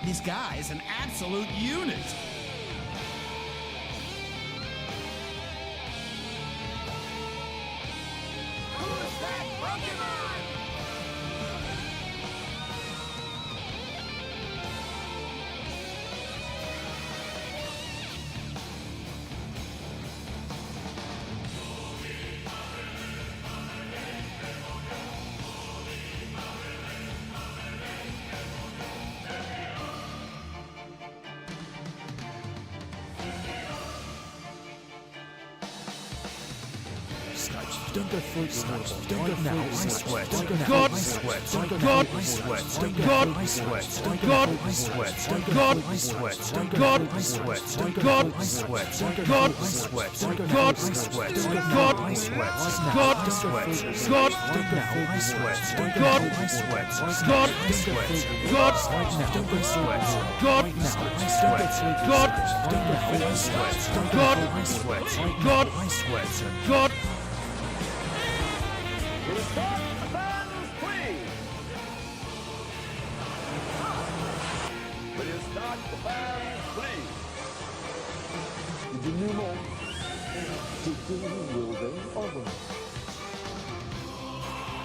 This guy is an absolute unit. Who's that Pokemon? Don't go through Snipes. Don't go now. I sweat. Don't go now. God. I sweat. Don't Don't go go now. now. I sweat. Don't go God. now. I sweat. Don't go God. now. I sweat. Don't go God. now. I sweat. Don't go God. now. I sweat. Don't go God. now. I sweat. Don't go God. now. I sweat. Don't go now. God. I sweat. Don't go God. now. I sweat. God. Don't go through this. God. Don't go now. I sweat. Don't go God. now. I sweat. God. I sweat. God. Right now. Don't go sweat. God. Right now. I sweat. God. Don't go through I sweat. Don't go God. now. I sweat. Right God. now. I sweat. God. Stop the fans, please! Will you start the fans, please? Did you know more? Did will they over?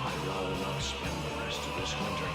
I'd rather not spend the rest of this winter.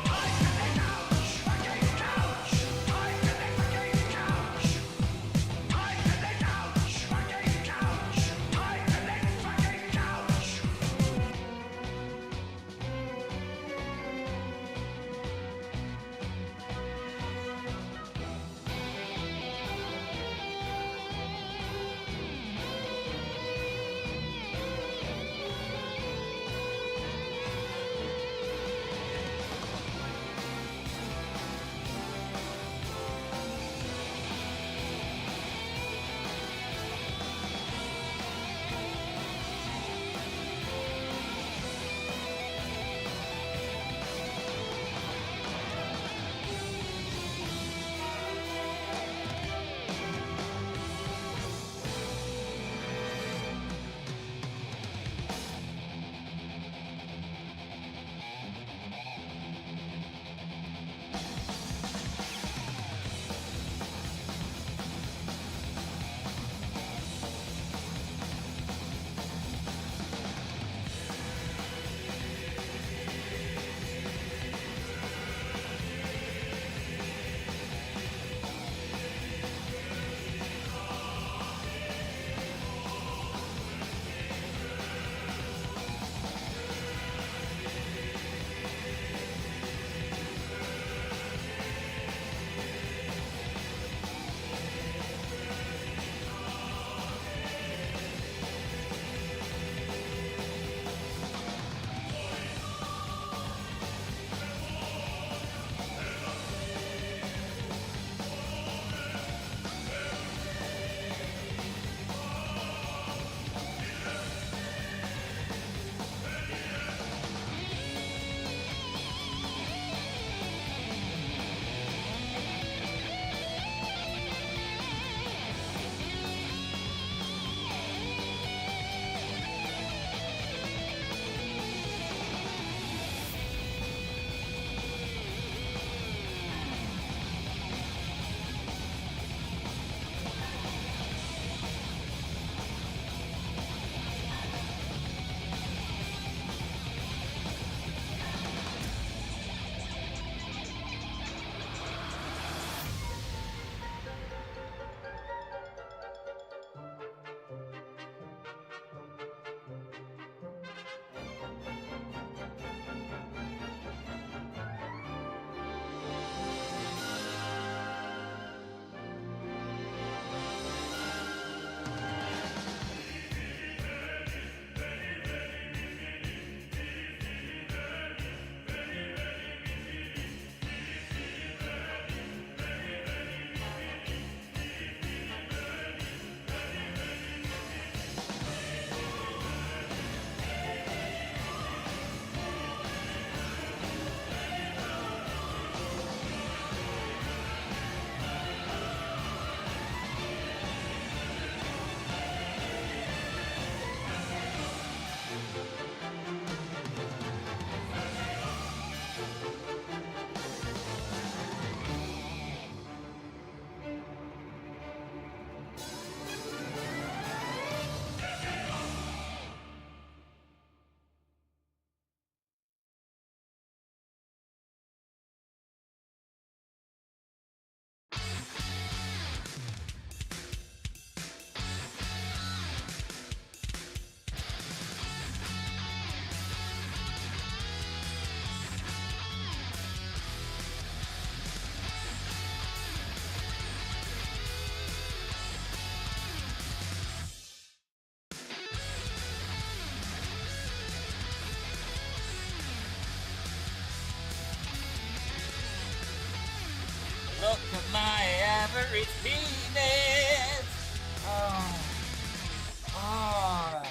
it's penis. Oh. Oh.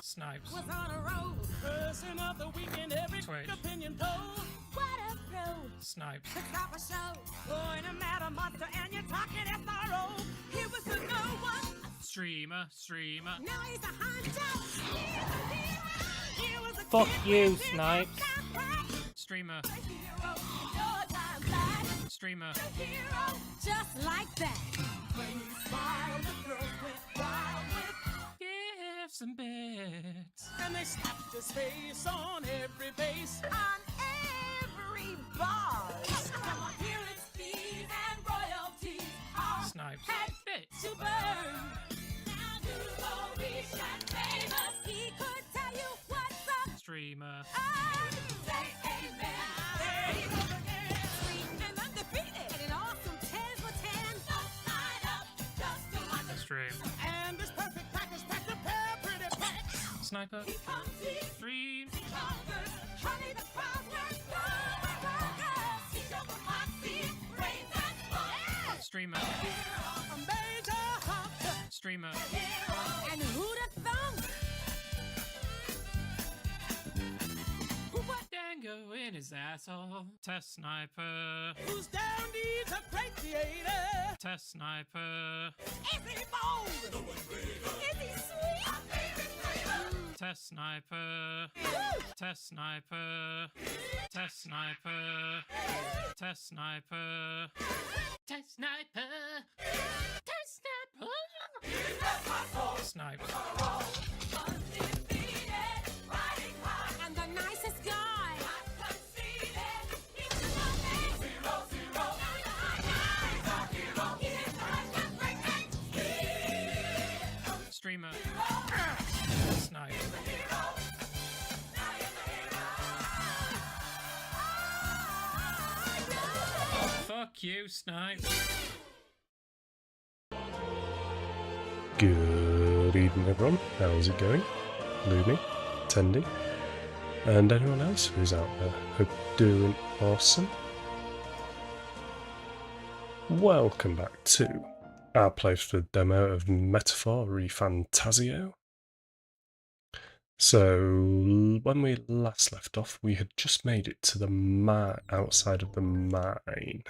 Snipes. Was on a roll. Person of the weekend, every Twitch. opinion poll. What a pro. Snipes. To stop a show. Going a matter monster and you're talking SRO. He was a no one. Streamer. Now he's a hunter. He was a Fuck kid you, with Snipes. Streamer. hero. Your time flies. Streamer. Hero. Just like that. When you smile, the girls went wild with. Give some bits. And they slapped his face on every base. On every bar. From appearance fees and royalties. All Snipes. had Bits. to burn. Now Dubo rich and famous. He could tell you what's up. Streamer. Say amen. There he goes again. Sweet and undefeated. And an awesome 10 for 10. Don't sign up just to watch us. Stream. And this perfect package packed a pair of pretty packs. Sniper. He comes in. Stream. Conquers. Honey, the crosswords. He showed the moxie. Brains and sport. Streamer. A major hunter. Streamer. And who'da thunk? What? Dango in his asshole. Test sniper. Who's down needs a great theater? Test sniper. Is he bold? Is he sweet? Test sniper. Test sniper. Test sniper. Test sniper. Test sniper. Test sniper. Snipes. Undefeated, riding hard, and the nicest guy. Not conceited, he's the zero, zero. He's a hero. He is the break. Streamer. Snipe. Fuck you, Snipe. Good evening, everyone. How's it going? Lumi, Tendy, and anyone else who's out there. Hope you're doing awesome. Welcome back to our playthrough demo of Metaphor ReFantazio. So, when we last left off, we had just made it to the outside of the mine.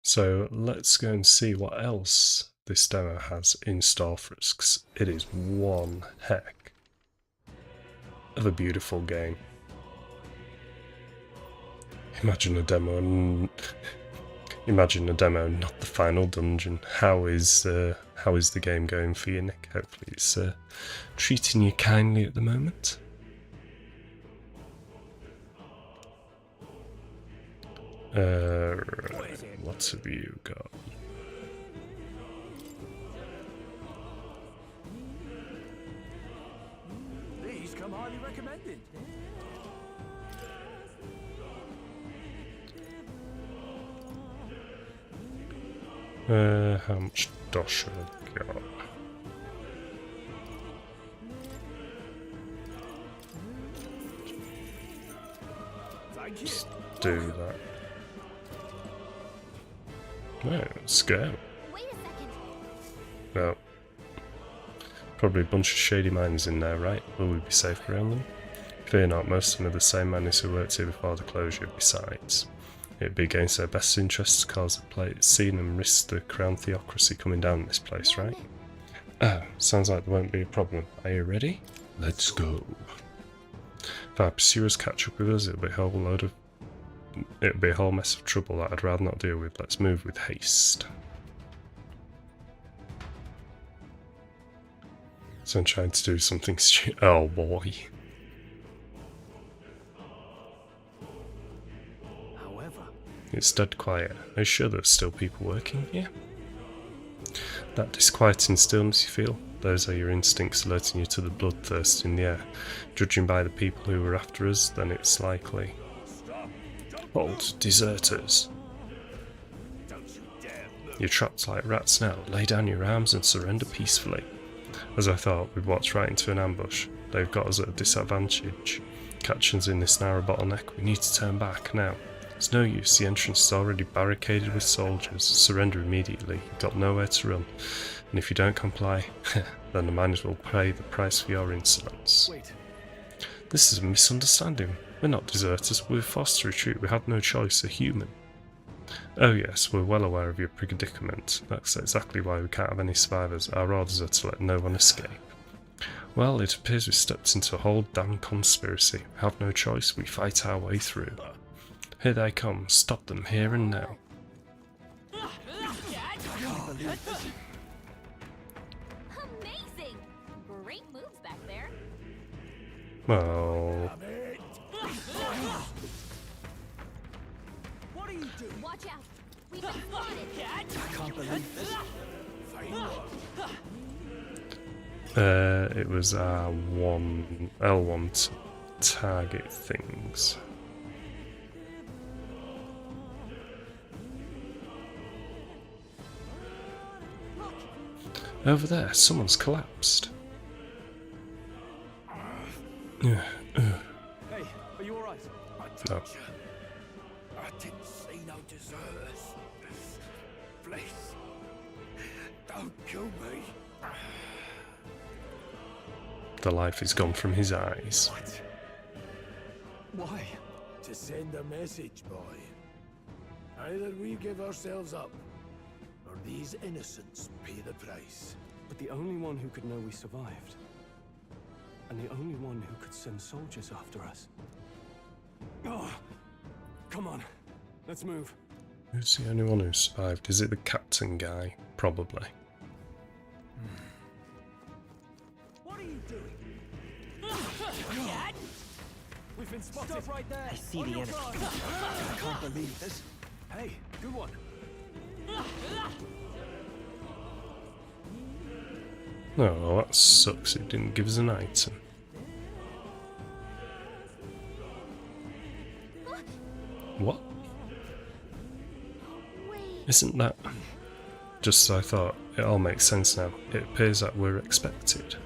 So, let's go and see what else this demo has in store for us, 'cause it is one heck of a beautiful game. Imagine a demo, not the final dungeon. How is How is the game going for you, Nick? Hopefully it's treating you kindly at the moment. Right, what have you got? These come highly recommended. How much dosh have I got? Thank you. Just do that. No, let's go. Wait a second. Well, probably a bunch of shady miners in there, right? Will we be safe around them? Fear not, most of them are the same miners who worked here before the closure. Besides, it'd be against their best interests to cause a scene and risk the crown theocracy coming down in this place, right? Oh, sounds like there won't be a problem. Are you ready? Let's go. If our pursuers catch up with us, it'll be a whole mess of trouble that I'd rather not deal with. Let's move with haste. So I'm trying to do something stupid. Oh boy. However, It's dead quiet. Are you sure there's still people working here? That disquieting stillness you feel, those are your instincts alerting you to the bloodthirst in the air. Judging by the people who were after us, then it's likely. Halt, deserters. You're trapped like rats now. Lay down your arms and surrender peacefully. As I thought, we'd walked right into an ambush. They've got us at a disadvantage. Catching us in this narrow bottleneck, we need to turn back now. It's no use, the entrance is already barricaded with soldiers. Surrender immediately, you've got nowhere to run. And if you don't comply, then the miners will pay the price for your insolence. wait. This is a misunderstanding. We're not deserters, we're forced to retreat, we had no choice, a human. Oh yes, we're well aware of your predicament. That's exactly why we can't have any survivors. Our orders are to let no one escape. Well, it appears we've stepped into a whole damn conspiracy. We have no choice, we fight our way through. Here they come, stop them here and now. Amazing! Great moves back there. Well, What are you doing? Watch out. We've been spotted. I can't believe this. it was L1 to target things. Over there, someone's collapsed. Hey, are you alright? No. I didn't see no deserters. Please, don't kill me. The life is gone from his eyes. Why? To send a message, boy. Either we give ourselves up, or these innocents pay the price. But the only one who could know we survived, and the only one who could send soldiers after us. Oh, come on, let's move. Who's the only one who survived? Is it the captain guy? Probably. What are you doing? We've been spotted. Stop right there. I see the enemy. I can't believe this. Hey, good one. Oh, that sucks. It didn't give us an item. What? Wait. Isn't that... Just as I thought, it all makes sense now. It appears that we're expected.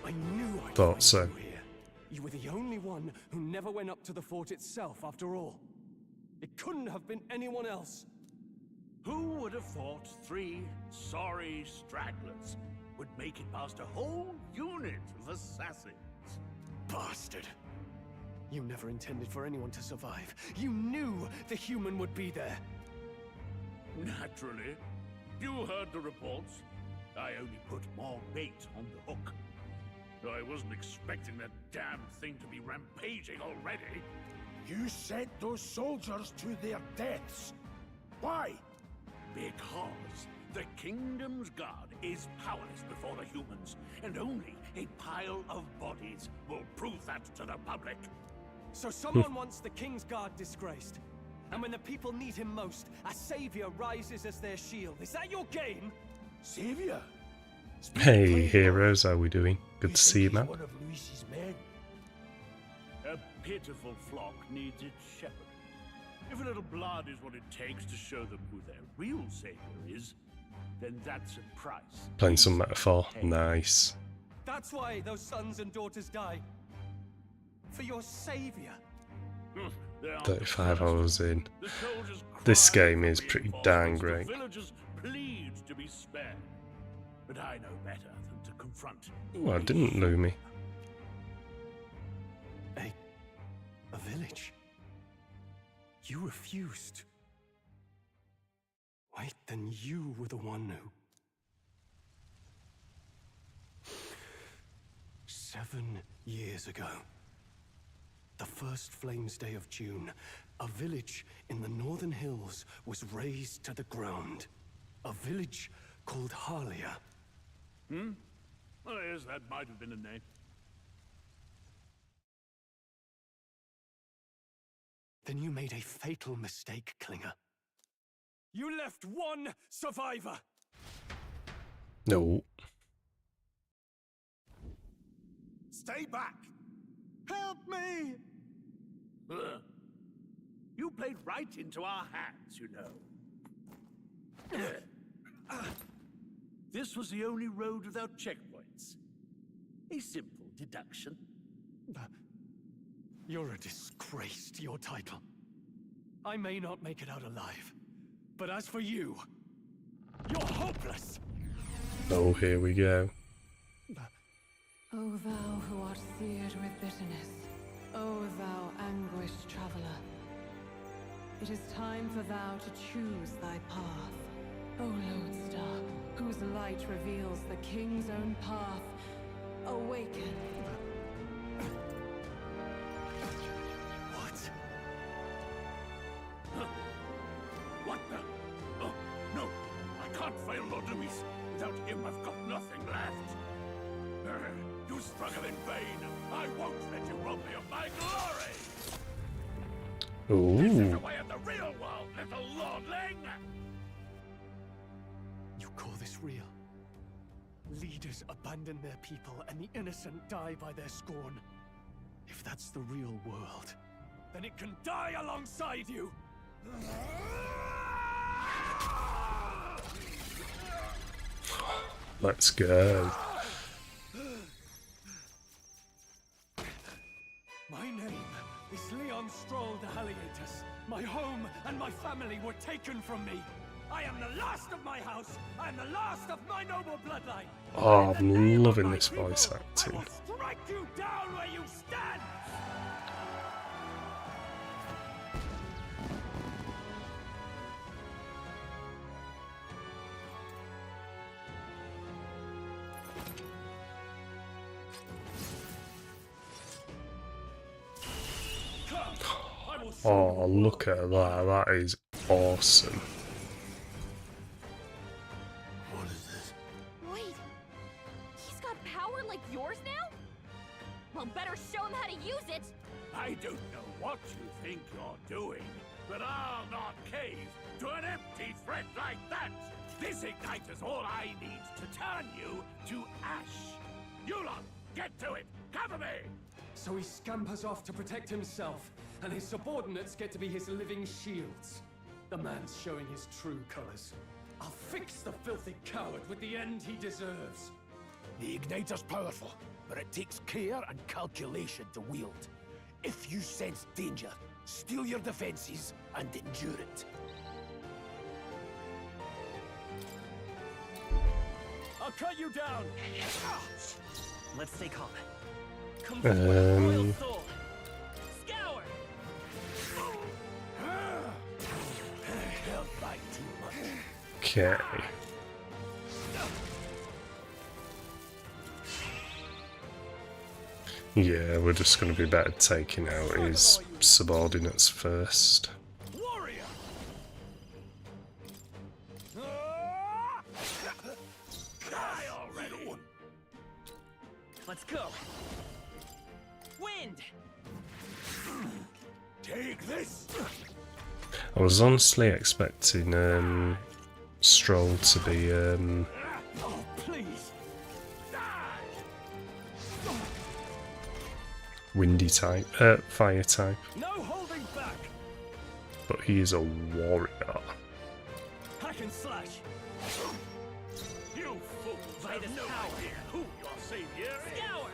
I knew I'd Thought find so. you here. You were the only one who never went up to the fort itself, after all. It couldn't have been anyone else. Who would have thought 3 sorry stragglers would make it past a whole unit of assassins? Bastard. You never intended for anyone to survive. You knew the human would be there. Naturally. You heard the reports. I only put more bait on the hook. I wasn't expecting that damn thing to be rampaging already. You sent those soldiers to their deaths. Why? Because the kingdom's guard is powerless before the humans, and only a pile of bodies will prove that to the public. So someone wants the King's Guard disgraced. And when the people need him most, a savior rises as their shield. Is that your game? Savior? Hey heroes, how we doing? Good to see you, man. One of Luis's men. A pitiful flock needs its shepherd. If a little blood is what it takes to show them who their real savior is, then that's a price. Playing some metaphor. Nice. That's why those sons and daughters die. For your savior. They aren't 35 the hours first. in. The soldiers This cry game for is pretty reinforcements. darn great. The villagers plead to be spared. But I know better than to confront. Well, didn't Lumi? A village. You refused. Wait, then you were the one who... 7 years ago, the first Flames Day of June, a village in the northern hills was razed to the ground. A village called Harlia. Well, yes, that might have been a name. Then you made a fatal mistake, Klinger. You left one survivor! No. Stay back! Help me! Ugh. You played right into our hands, you know. This was the only road without checkpoints. A simple deduction. You're a disgrace to your title. I may not make it out alive, but as for you, you're hopeless! Oh, here we go. O thou who art seared with bitterness, O thou anguished traveler, it is time for thou to choose thy path. O lodestar, whose light reveals the king's own path, awaken. What? What the? Oh, no. I can't fail Lord Luis. Without him, I've got nothing left. You struggle in vain. I won't let you rob me of my glory. This is the Ooh. way of the real world, little lordling. You call this real? Leaders abandon their people and the innocent die by their scorn. If that's the real world, then it can die alongside you! Let's go. My name is Leon Stroll de Halietus. My home and my family were taken from me. I am the last of my house. I am the last of my noble bloodline. Oh, In the name I'm of loving my this people, voice I acting. will strike you down where you stand. Oh, look at that. That is awesome. What is this? Wait, he's got power like yours now? Well, better show him how to use it. I don't know what you think you're doing, but I'll not cave to an empty threat like that. This ignite is all I need to turn you to ash. You lot, get to it. Cover me. So he scampers off to protect himself, and his subordinates get to be his living shields. The man's showing his true colors. I'll fix the filthy coward with the end he deserves. The Igniter's powerful, but it takes care and calculation to wield. If you sense danger, steel your defenses and endure it. I'll cut you down! Let's stay calm. Come forward, royal Um, sword! Scour! Held back too much. Okay. Yeah, we're just going to be better taking out his subordinates first. Warrior! Die already! Let's go. Wind. Take this! I was honestly expecting Stroll to be Oh, please! windy type, fire type, No holding back! but he is a warrior. Hack and slash! You fools By this have no power. idea who your savior is. Scour.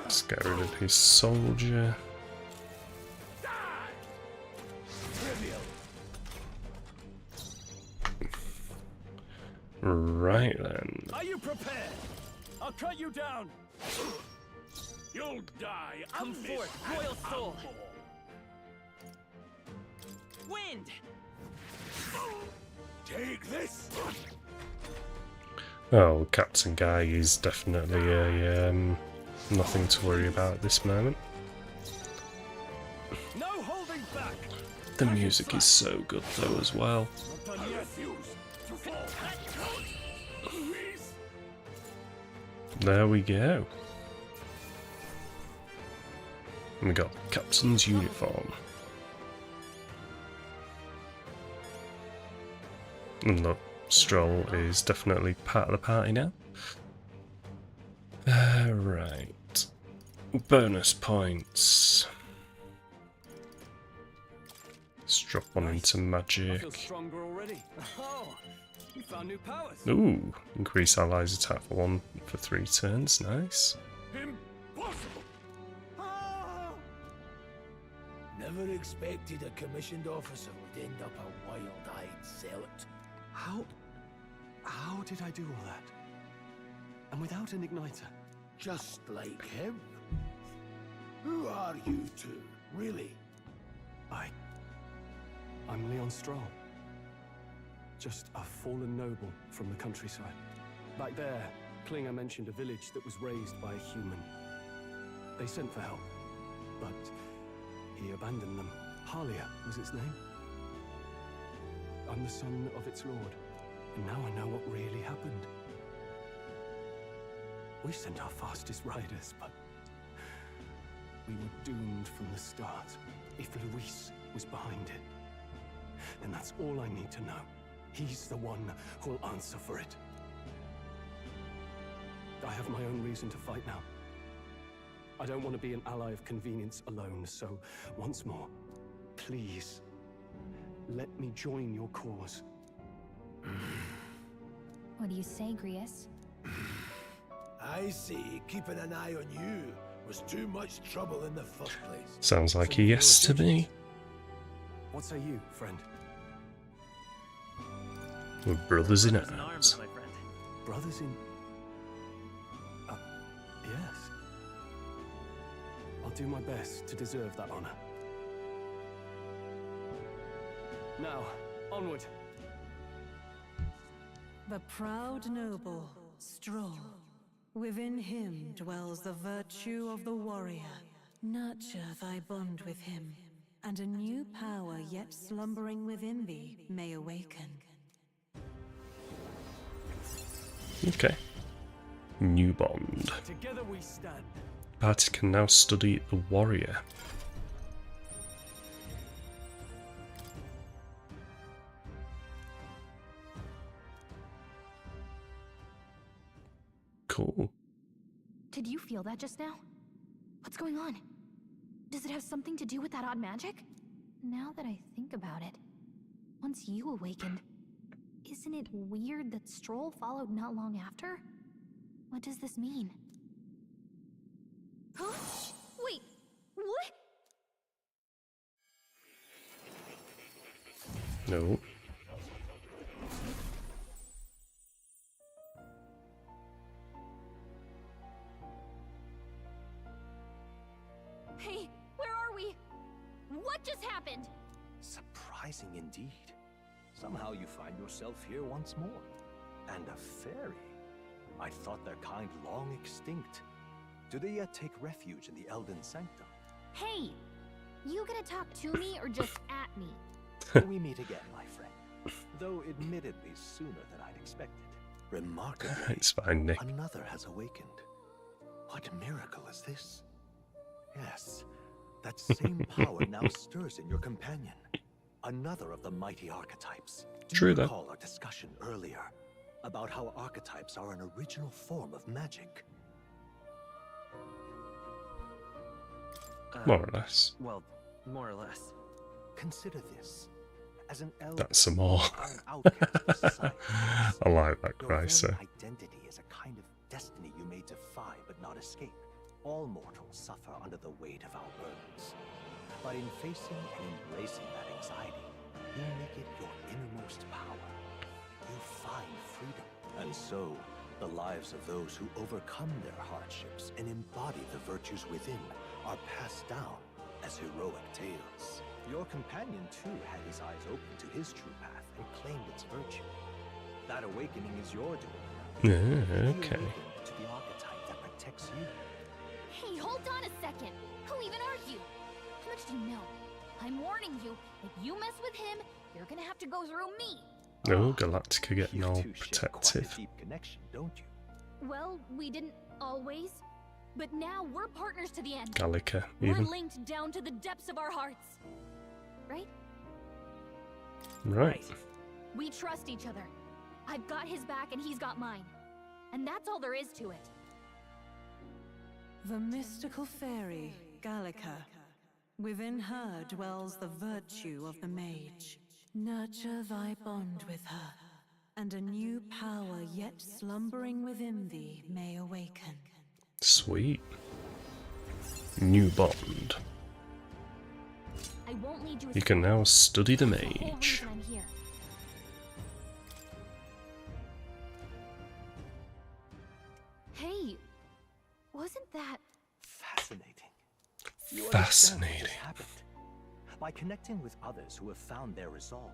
Let's get rid of his soldier. Trivial! Right then. Are you prepared? I'll cut you down! You'll die. Come unmissed forth, and royal soul. unborn. Wind. Take this! Oh, Captain Guy is definitely a nothing to worry about at this moment. No holding back! The music is so good though as well. Not done I yet. refuse to fall. Please. There we go. And we got Captain's uniform. And look, Stroll is definitely part of the party now. Right. Bonus points. Let's drop one into I feel magic. stronger already. Oh, you found new powers. Ooh, increase allies attack for 3 turns. Nice. Impossible. Never expected a commissioned officer would end up a wild-eyed zealot. How did I do all that? And without an igniter? Just like him. Who are you two, really? I'm Leon Stroll. Just a fallen noble from the countryside. Back there, Klinger mentioned a village that was raised by a human. They sent for help, but he abandoned them. Halia was its name. I'm the son of its lord, and now I know what really happened. We sent our fastest riders, but we were doomed from the start. If Luis was behind it, then that's all I need to know. He's the one who'll answer for it. I have my own reason to fight now. I don't want to be an ally of convenience alone, so once more, please, let me join your cause. What do you say, Grius? I see keeping an eye on you was too much trouble in the first place. Sounds like a yes to me. What say you, friend? We're brothers in Brothers in arms. arms, my friend. Brothers in... yes. I'll do my best to deserve that honor. Now, onward. The proud noble, Stroll. Within him dwells the virtue of the warrior. Nurture thy bond with him, and a new power yet slumbering within thee may awaken. Okay. New bond. Together we stand. Party can now study the warrior. Cool. Did you feel that just now? What's going on? Does it have something to do with that odd magic? Now that I think about it, once you awakened, isn't it weird that Stroll followed not long after? What does this mean? Huh? Wait, what? No. Hey, where are we? What just happened? Surprising indeed. Somehow you find yourself here once more. And a fairy. I thought their kind long extinct. Do they yet take refuge in the Elden Sanctum? Hey, you gonna talk to me or just at me? We meet again, my friend. Though admittedly sooner than I'd expected. Remarkably, It's fine, Nick. another has awakened. What miracle is this? Yes, that same power now stirs in your companion. Another of the mighty archetypes. Do True you that. recall our discussion earlier about how archetypes are an original form of magic? More or less. Well, more or less. Consider this. As an elf, That's some more. you are an outcast of society. I like that Your cry, very so. identity is a kind of destiny you may defy but not escape. All mortals suffer under the weight of our burdens. But in facing and embracing that anxiety, you make it your innermost power. You find freedom. And so, the lives of those who overcome their hardships and embody the virtues within are passed down as heroic tales. Your companion, too, had his eyes open to his true path and claimed its virtue. That awakening is your doing. Yeah, He okay. awakened to the archetype that protects you. Hey, hold on a second. Who even are you? How much do you know? I'm warning you, if you mess with him, you're gonna have to go through me. Oh, Galactica getting You all two share quite a protective. deep connection, don't you? Well, we didn't always. But now we're partners to the end. Gallica, We're even. linked down to the depths of our hearts. Right? Right. We trust each other. I've got his back and he's got mine. And that's all there is to it. The mystical fairy, Gallica. Within her dwells the virtue of the mage. Nurture thy bond with her, and a new power yet slumbering within thee may awaken. Sweet. New bond. I won't lead you You can now study the That's the whole mage. reason I'm here. Hey, wasn't that... Fascinating. You understand what just Fascinating. happened. By connecting with others who have found their resolve,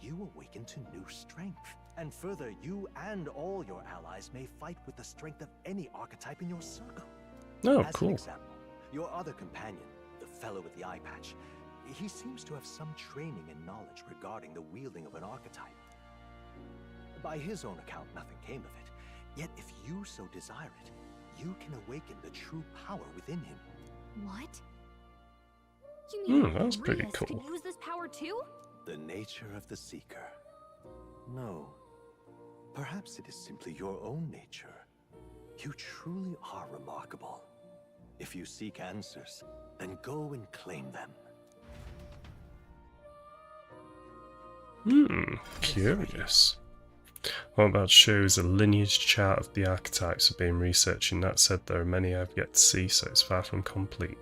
you awaken to new strength. And further, you and all your allies may fight with the strength of any archetype in your circle. Oh, As an cool. example, your other companion, the fellow with the eye patch, he seems to have some training and knowledge regarding the wielding of an archetype. By his own account, nothing came of it. Yet if you so desire it, you can awaken the true power within him. What? You mean that was pretty Rias cool. could use this power too? The nature of the Seeker. No. Perhaps it is simply your own nature. You truly are remarkable. If you seek answers, then go and claim them. Curious. What about shows a lineage chart of the archetypes I've been researching? That said, there are many I've yet to see, so it's far from complete.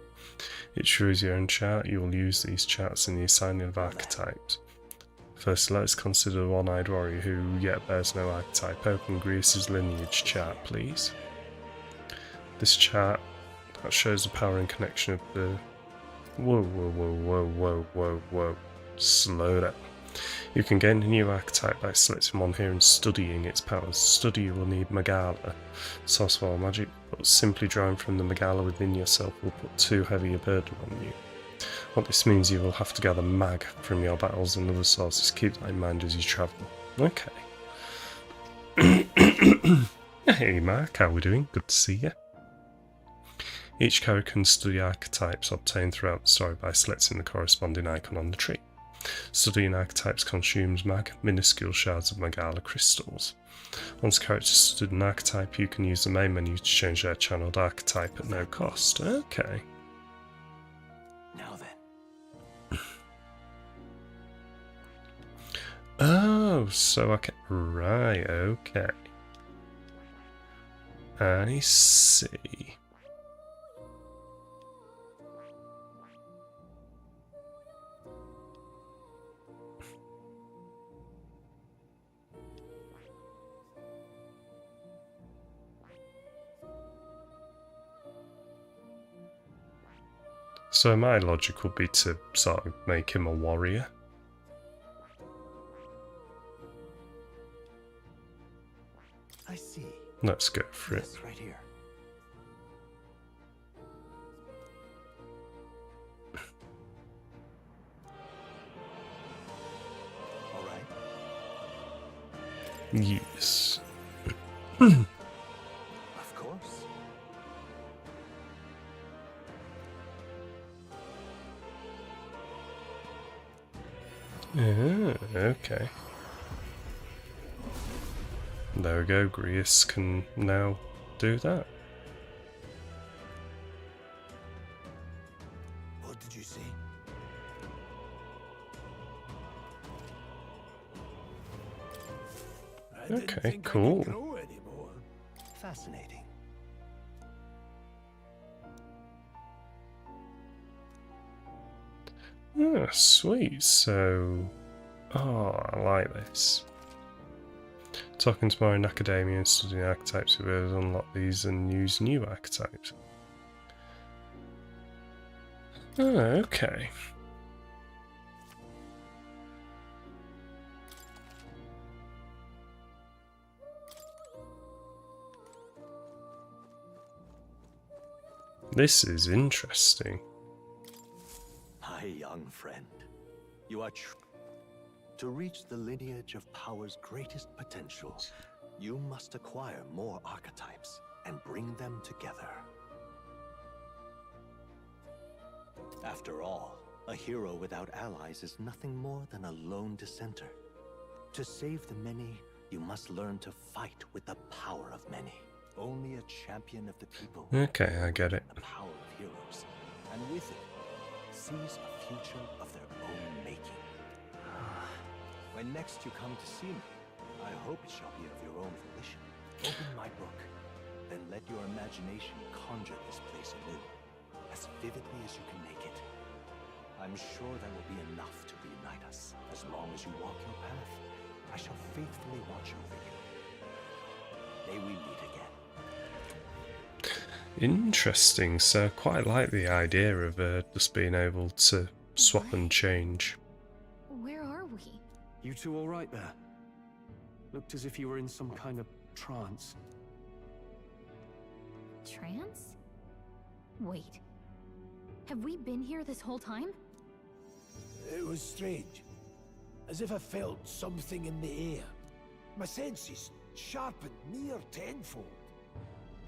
It shows your own chart. You will use these charts in the assigning of archetypes. First, let's consider the one-eyed warrior who yet bears no archetype. Open Grease's lineage chart, please. This chart that shows the power and connection of the... Whoa. Slow down. You can gain a new archetype by selecting one here and studying its powers. To study, you will need Magala, source of all magic, but simply drawing from the Magala within yourself will put too heavy a burden on you. What this means, you will have to gather mag from your battles and other sources. Keep that in mind as you travel. Okay. Hey Mark, how we doing? Good to see you. Each character can study archetypes obtained throughout the story by selecting the corresponding icon on the tree. Studying archetypes consumes minuscule shards of Magala crystals. Once a character studied an archetype, you can use the main menu to change their channeled archetype at no cost. Okay. Now then. Oh, so I can... Right, okay. I see. So my logic would be to sort of make him a warrior. I see. Let's go for it. Yes, right here. Yes. Of course. Okay. There we go, Grius can now do that. What did you say? I didn't Okay, think I cool. could grow anymore. Fascinating. Ah, sweet. So, I like this. Talking tomorrow in academia and studying archetypes, we will unlock these and use new archetypes. Okay. This is interesting. My young friend, you are to reach the lineage of power's greatest potential, you must acquire more archetypes and bring them together. After all, a hero without allies is nothing more than a lone dissenter. To save the many, you must learn to fight with the power of many. Only a champion of the people. Okay, I get it. The power of heroes, and with it, seize a future of their own making. When next you come to see me, I hope it shall be of your own volition. Open my book, then let your imagination conjure this place anew, as vividly as you can make it. I'm sure there will be enough to reunite us. As long as you walk your path, I shall faithfully watch over you. May we meet again. Interesting. So I quite like the idea of just being able to swap and change. Where are we? You two all right there? Looked as if you were in some kind of trance. Trance? Wait. Have we been here this whole time? It was strange. As if I felt something in the air. My senses sharpened near tenfold.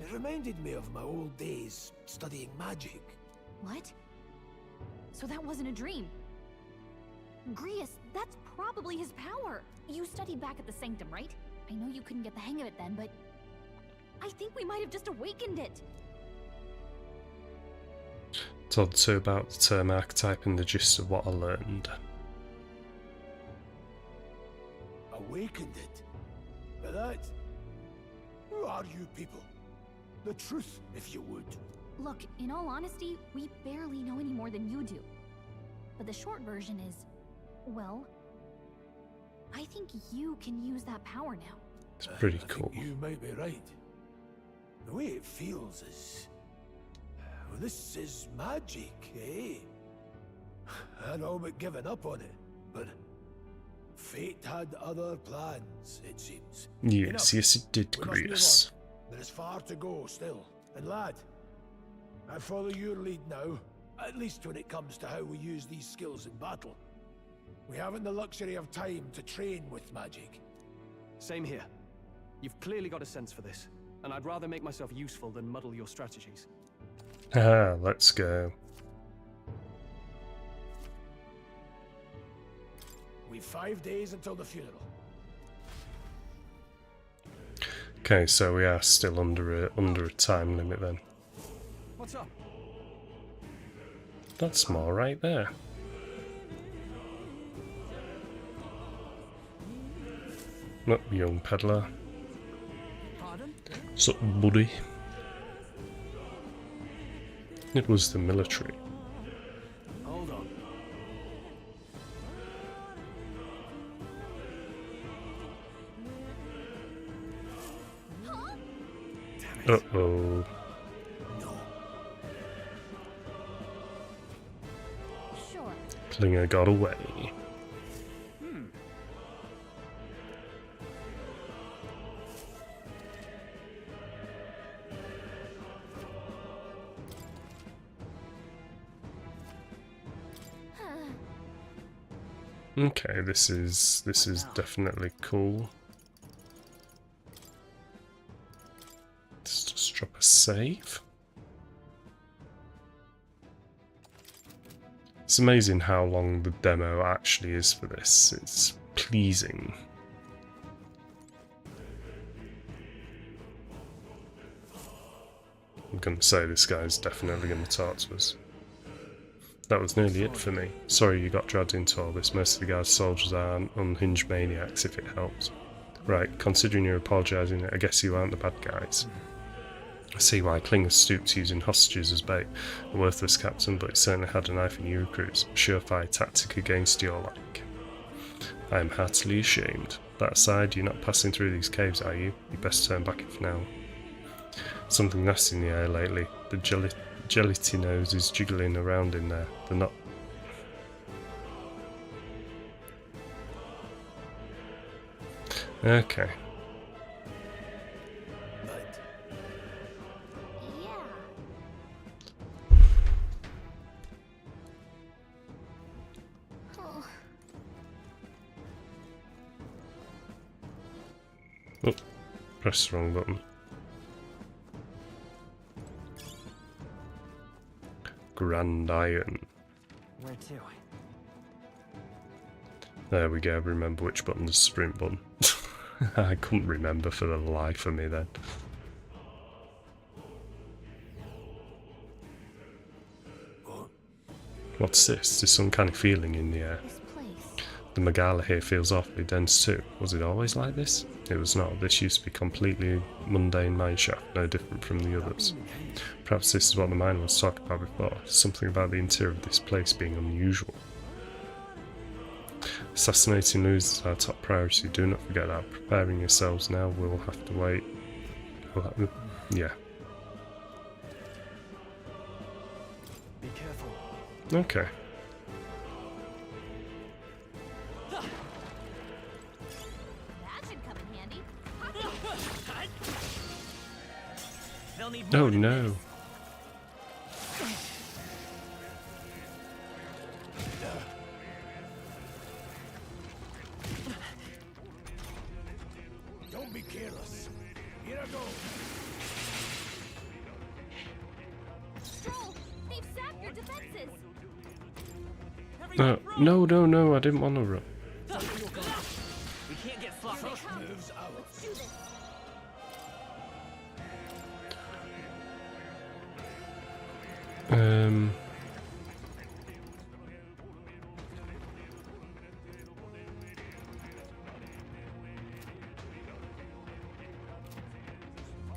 It reminded me of my old days studying magic. What? So that wasn't a dream. Grius, that's probably his power. You studied back at the Sanctum, right? I know you couldn't get the hang of it then, but I think we might have just awakened it. Told too about the term archetype and the gist of what I learned. Awakened it? But that... Who are you people? The truth, if you would. Look, in all honesty, we barely know any more than you do. But the short version is, well, I think you can use that power now. It's pretty I cool. think you might be right. The way it feels is... Well, this is magic, eh? I'd all but given up on it, but... Fate had other plans, it seems. Yes, Enough. yes it did, We must move Grius. on. There is far to go still. And lad, I follow your lead now, at least when it comes to how we use these skills in battle. We haven't the luxury of time to train with magic. Same here. You've clearly got a sense for this, and I'd rather make myself useful than muddle your strategies. Ah, let's go. We've 5 days until the funeral. Okay, so we are still under a time limit then. What's up? That's more right there. Not young peddler. Pardon? Something buddy. It was the military. Hold on. Uh-oh. Sure. Klinger got away. Okay, this is definitely cool. Drop a save. It's amazing how long the demo actually is for this. It's pleasing. I'm going to say this guy's definitely going to talk to us. That was nearly it for me. Sorry you got dragged into all this. Most of the guard's soldiers are unhinged maniacs, if it helps. Right, considering you're apologising, I guess you aren't the bad guys. I see why Klinger stoops using hostages as bait. A worthless captain, but he certainly had a knife in you recruits. A surefire tactic against your like. I am heartily ashamed. That aside, you're not passing through these caves, are you? You best turn back if now. Something nasty in the air lately. The gelatinos is jiggling around in there. They're not... Okay. Oh, press the wrong button. Grand Iron. Where to? There we go, remember which button is the sprint button. I couldn't remember for the life of me then. What's this? This uncanny feeling in the air. The Megala here feels awfully dense too. Was it always like this? It was not. This used to be completely mundane mineshaft, no different from the others. Perhaps this is what the miner was talking about before. Something about the interior of this place being unusual. Assassinating Luz is our top priority. Do not forget that. Preparing yourselves now. We'll have to wait. Yeah. Be careful. Okay. Oh no. Don't be careless. Here I go. Stroll, they've sapped your defenses. No, I didn't want to run. We can't get sloppy. Moves out. Let's do this.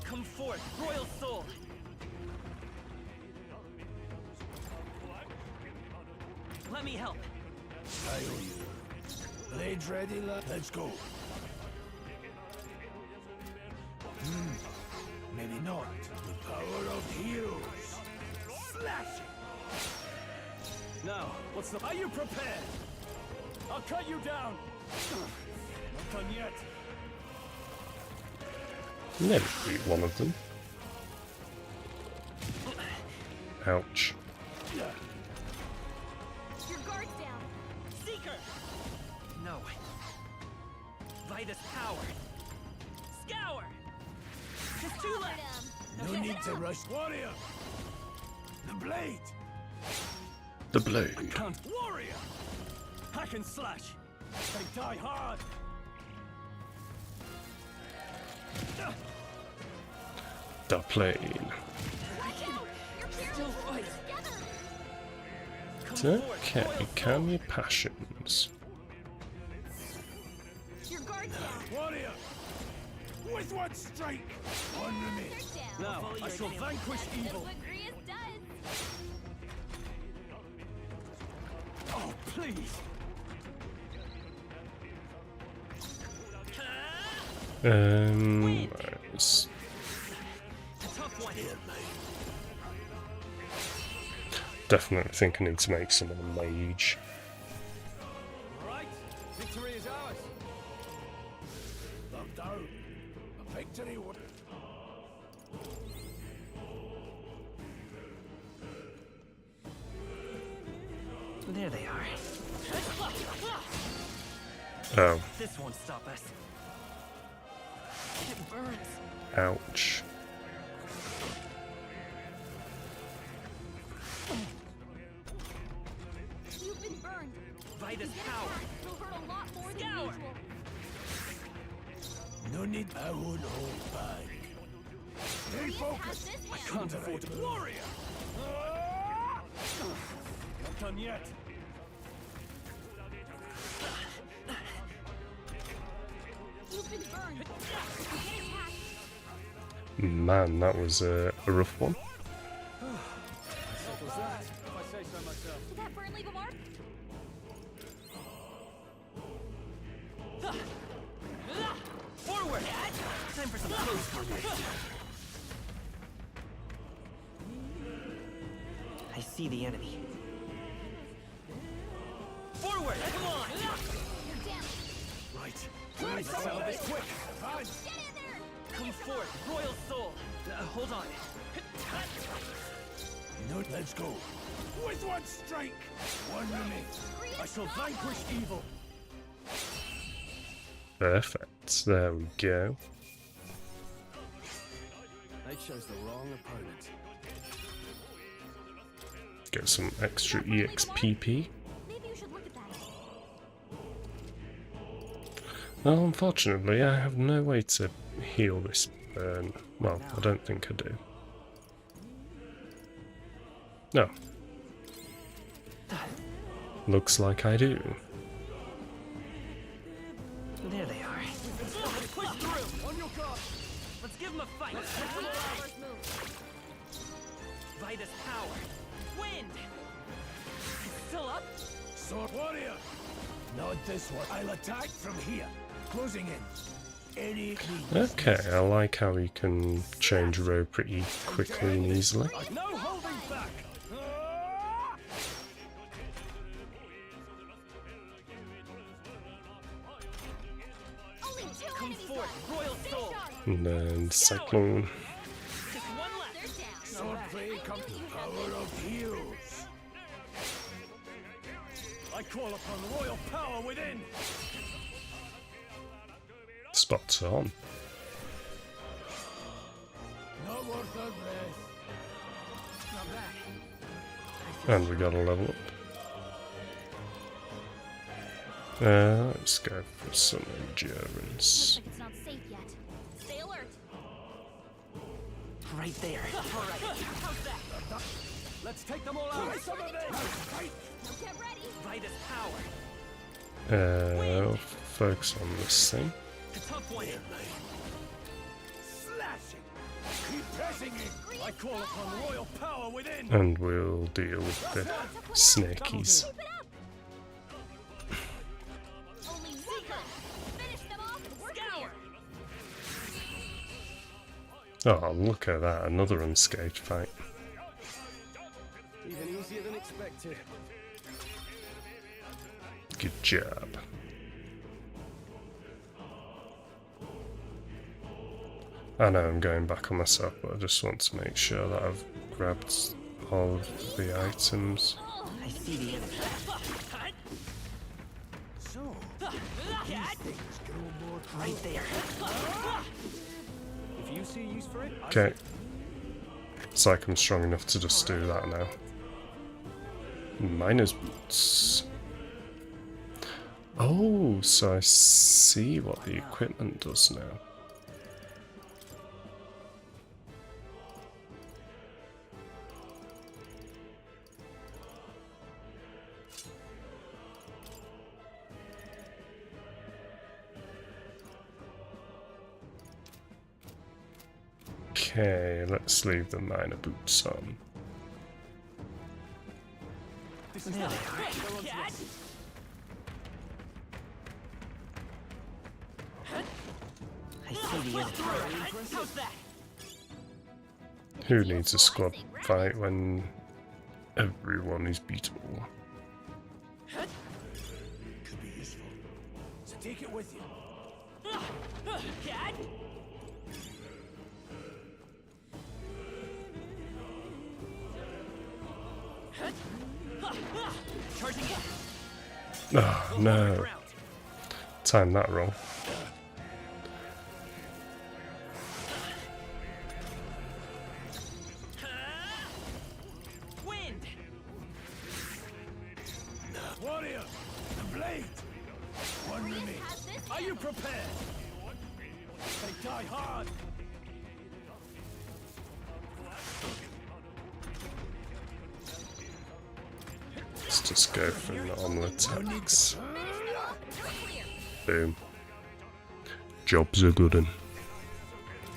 Come forth, royal soul. Let me help. I owe you. Blades ready, lad? Let's go. Maybe not. The power of heroes. Slash it! Now, what's the... Are you prepared? I'll cut you down. Not done yet. Never beat one of them. Ouch. Your guard's down. Seeker! No. Vitus power. Scour! Just two left. No need to rush. Warrior! The blade! The blade. Can't. Warrior! Hack and slash. They die hard. The plane. Still fight. Come Okay, calm your passions. Your guard's down. Warrior! With one strike! One remains. Now, I shall vanquish evil. What Grius does. Oh, please. Let's Tough one. definitely think I need to make someone a mage. Right, victory is ours. Thumbed down. A victory would... There they are. Oh, This won't stop us. It burns. ouch. need. I won't hold back. Stay focused. I Can't afford to. Warrior! Not done yet. You've been burned. Get attacked. Man, that was a rough one. Settles that, if I say so myself. Did that burn leave a mark? Forward! Time for some close combat. I see the enemy. Forward! Come on! You're down. Right. We need to settle this quick. Get in there. Come forth, Royal Soul! Hold on. No, let's go. With one strike! One remains. I shall vanquish evil. Perfect. There we go. They chose the wrong opponent. Get some extra EXPP. Maybe you should look at that. Well, unfortunately, I have no way to heal this burn. Well, I don't think I do. No. Looks like I do. There they are. Push through! On your guard! Let's give them a fight! Vitus power! Wind! Still up? Sword warrior. Not this one. I'll attack from here. Closing in. Any means. Okay, I like how you can change row pretty quickly and easily. No holding back. Only two Come enemies forth, left. Royal Stay Soul! sharp. And then Cyclone. Just one left! They're down. Sword play comes the power of heroes. I call upon royal power within. Spots on. Not worth a breath. Not bad. And we got a level up. Let's go for some endurance. Looks like it's not safe yet. Stay alert. Right there. Alright, how's that? Let's take them all out. Some of them. Now get ready. Vitus power! Focus on this thing. The tough one! Slashing. Keep pressing in. I call upon royal power within. And we'll deal with the snakies. Keep it up. Only Seeker. Finish them off. We're Scour! clear. Oh, look at that. Another unscathed fight. Even easier than expected. Good job. I know I'm going back on myself, but I just want to make sure that I've grabbed all of the items. I see the enemy. So, Right there. If you see use for it, I Okay. It's like I'm strong enough to just do that now. Miner's boots. Oh, so I see what the equipment does now. Okay, let's leave the miner boots on. This is There not they are. Cat! I see the enemy. How's that? Who needs a squad fight when everyone is beatable? could be useful. So take it with you. Cat! Charging in. Oh no. Time that wrong. Wind! Warrior, the blade. One remains. Are you prepared? Take Die hard! Let's just go for normal attacks. Boom. Job's a good one.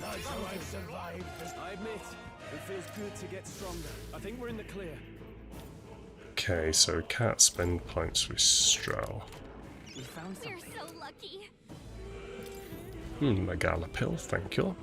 That's how I've survived this. I admit, it feels good to get stronger. I think we're in the clear. Okay, so we can't spend points with Stroll. We found We're something. so lucky. Megala pill, thank you.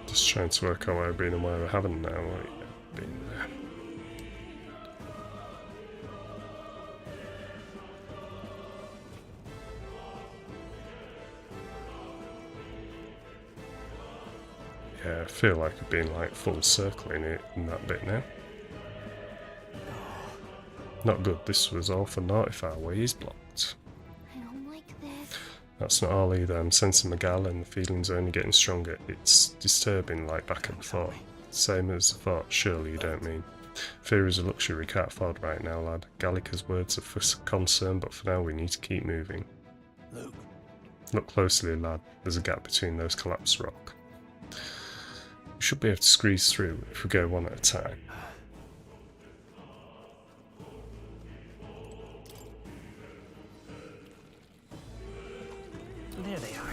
Just trying to work out where I've been and where I haven't now. Like, been there. Yeah, I feel like I've been like full circling it in that bit now. Not good, this was all for naught if our way is blocked. I don't like this. That's not all either, I'm sensing Megala and the feelings are only getting stronger. It's disturbing like back and forth. Same as I thought, surely you don't mean. Fear is a luxury we can't afford right now, lad. Gallica's words are for concern, but for now we need to keep moving. Look, Look closely, lad. There's a gap between those collapsed rock. We should be able to squeeze through if we go one at a time. There they are.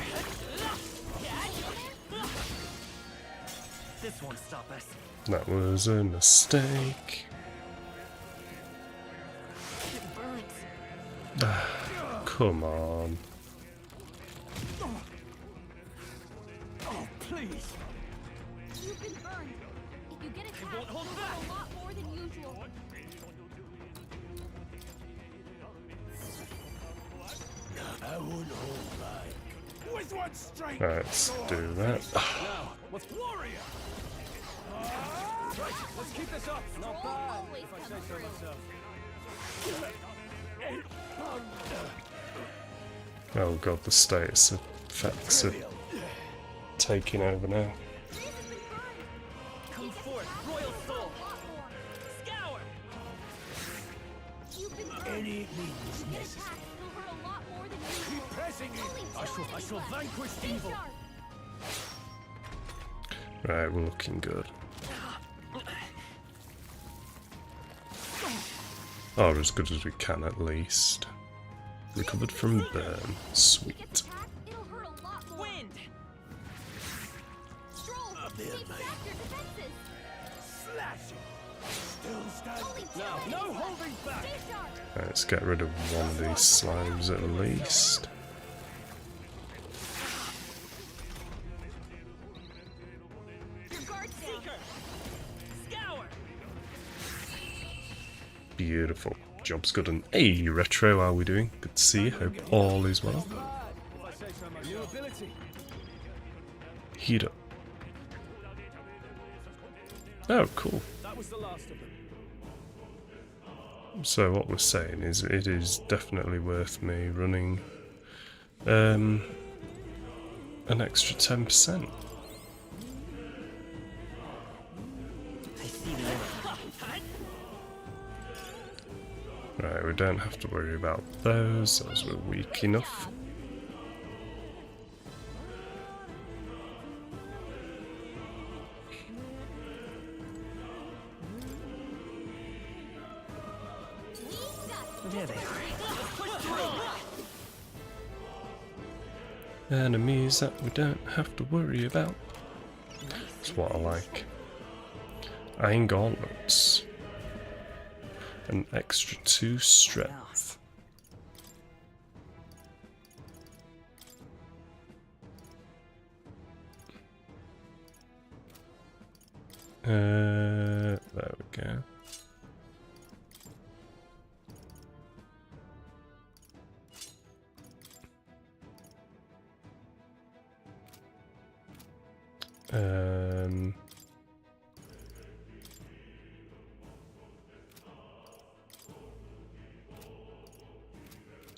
This won't stop us. That was a mistake. It burns. Come on. Oh, please. You've been burned. If you get attacked, won't hold you'll back. hurt a lot more than usual. I won't hold back. With what strength? Let's do that. Now, what's warrior? Right, let's keep this up. Not Troll bad, always if I comes say so through. myself. Oh god, the status effects are taking over now. Come forth, royal soul. Scour. You've been burned. Any If means you get necessary. attacked, you'll hurt a lot more than usual. Keep pressing it. Only I two shall enemies vanquish left. Stay evil. sharp. Right, we're looking good. Or as good as we can at least. Recovered from burn. If Sweet. he gets attacked, it'll hurt a lot more. Wind. Stroll, there, keep mate. back your defenses. Slashing. Still standing. Only two Now, enemies no left. holding back. Stay sharp. Right, let's get rid of one of these slimes at least. Your guard's down. Seeker. Scour. Beautiful. Job's good. And hey, Retro, how are we doing? Good to see you. Hope all is well. If I say so myself. New ability. Heat up. Oh, cool. That was the last of them. So what we're saying is it is definitely worth me running an extra 10%. I see the enemy. Right, we don't have to worry about those as we're weak enough. There they are. Enemies that we don't have to worry about. That's what I like. Iron gauntlets. An extra 2 strength. There we go.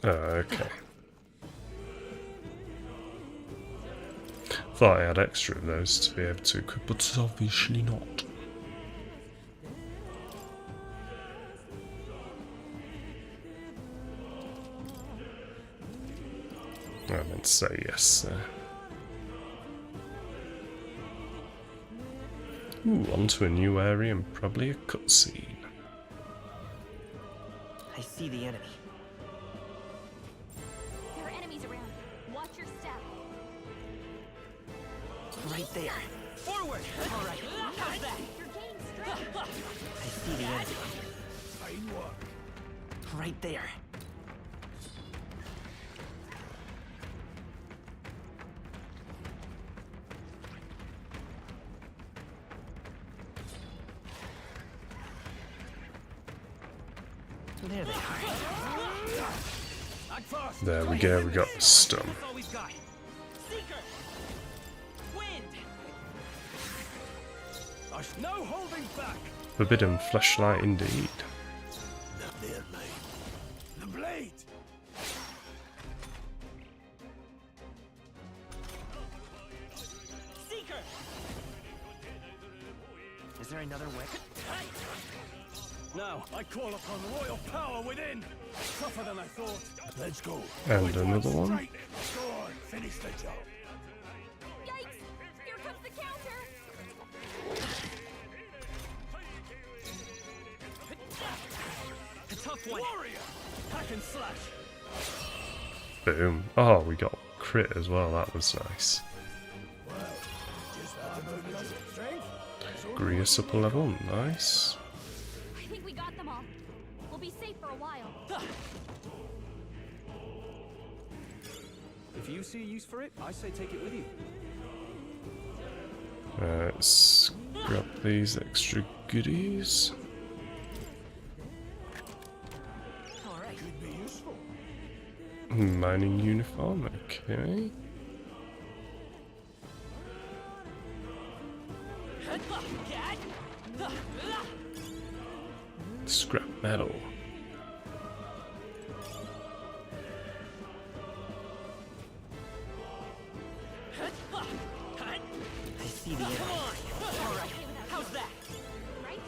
Oh, okay. Thought I had extra of those to be able to equip, but obviously not. I meant to say yes there. Ooh, onto a new area and probably a cutscene. I see the enemy. There are enemies around. Watch your step. Right there. Forward! Alright, how's that? You're gaining strength. I see the enemy. Fine work. Right there. There they are. Act fast. There we go, we got the stun. That's all we've got. Seeker! Wind! No holding back. Forbidden fleshlight indeed. Not there, mate. The blade! Seeker! Is there another weapon? Now, I call upon royal power within. Tougher than I thought. Let's go. And another one. Strike them. Go on, finish the job. Yikes! Here comes the counter. A tough one. Warrior! Hack and slash. Boom. Oh, we got crit as well, that was nice. Just that about your strength. Grius up a level, nice. I think we got them all. We'll be safe for a while. If you see a use for it, I say take it with you. Let's grab these extra goodies. Alright. Could be useful. Mining uniform, okay. Scrap metal. I see the enemy. Alright, how's that? Right?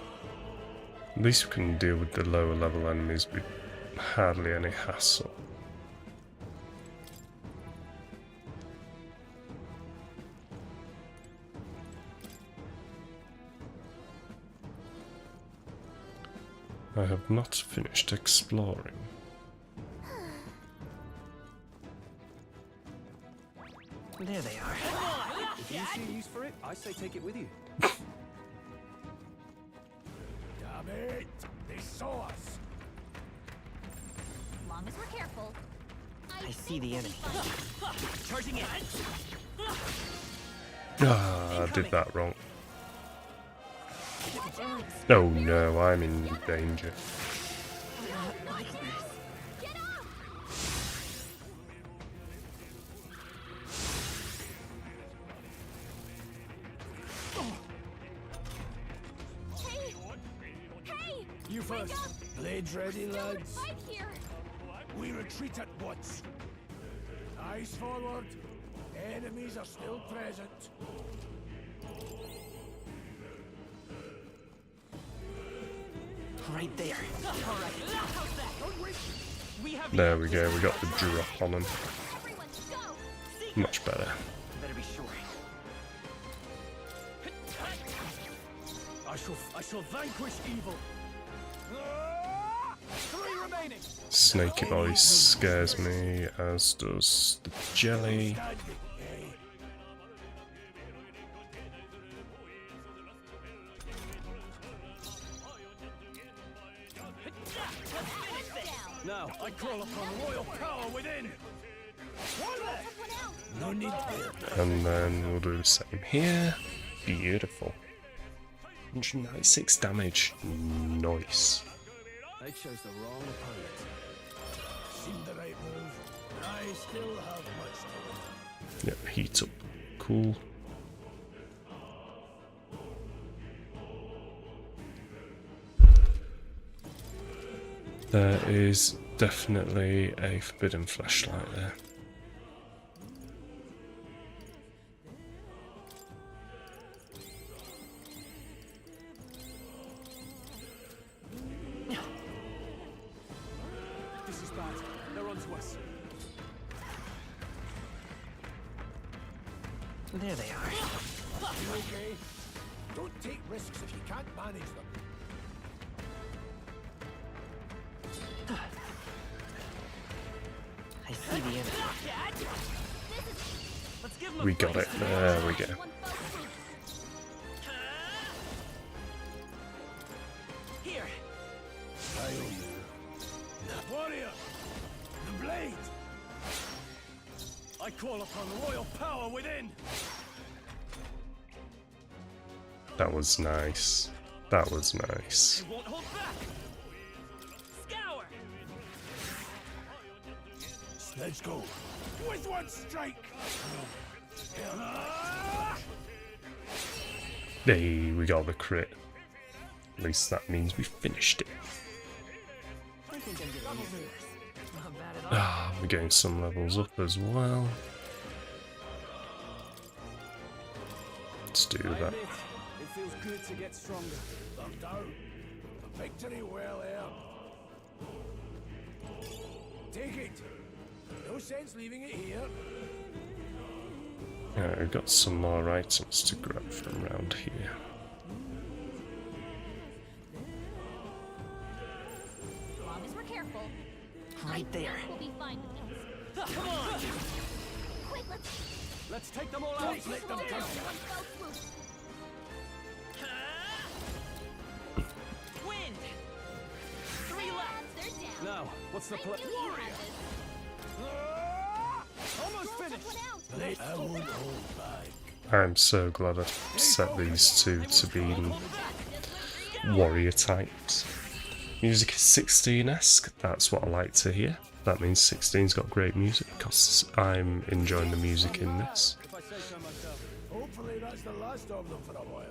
At least we can deal with the lower level enemies with hardly any hassle. I have not finished exploring. There they are. If you see a use for it, I say take it with you. Damn it! They saw us. As long as we're careful. I see the enemy. Charging in. Ah, I did that wrong. Oh no, I'm in danger. Get up! Hey! Hey! You first. Blades ready, lads. Fight here! We retreat at once. Eyes forward. Enemies are still present. Right there. Alright, how's that? We have There we go, we got the drop on them. Everyone, go! Much better. Better be sure. I shall vanquish evil. Three remaining. Snaky voice scares me, as does the jelly. Standing, eh? Now, I call upon royal power within. No need there. And then we'll do the same here. Beautiful. 196 damage. Nice. They chose the wrong opponent. Seemed the right move. I still have much to learn. Yep, heat up. Cool. There is definitely a forbidden flashlight there. There they are. You okay? Don't take risks if you can't manage them. I see the enemy. Let's give him a We got it. There we go. Here. I owe you. Warrior! The blade! I call upon royal power within! That was nice. That was nice. Won't hold back. Scour. Let's go. With one strike! Hey, we got the crit. At least that means we finished it. I think I'm getting used to this. Not bad at all. Ah, we're getting some levels up as well. Let's do that. It feels good to get stronger. Locked out. A victory well earned. Take it. No sense leaving it here. Yeah, we've got some more items to grab from around here. As long as we're careful, Right there. we'll be fine with this. Come on. Quick, let's Let's take them all out. Let them come. one fell swoop. Wind. 3 left. They're down. Now, what's the I plan? knew you had this. Almost Roll finished. someone out. I won't hold back. I'm so glad I set these two to being warrior types. Music is 16-esque, that's what I like to hear. That means 16's got great music because I'm enjoying the music in this. If I say so myself. Hopefully that's the last of them for a while.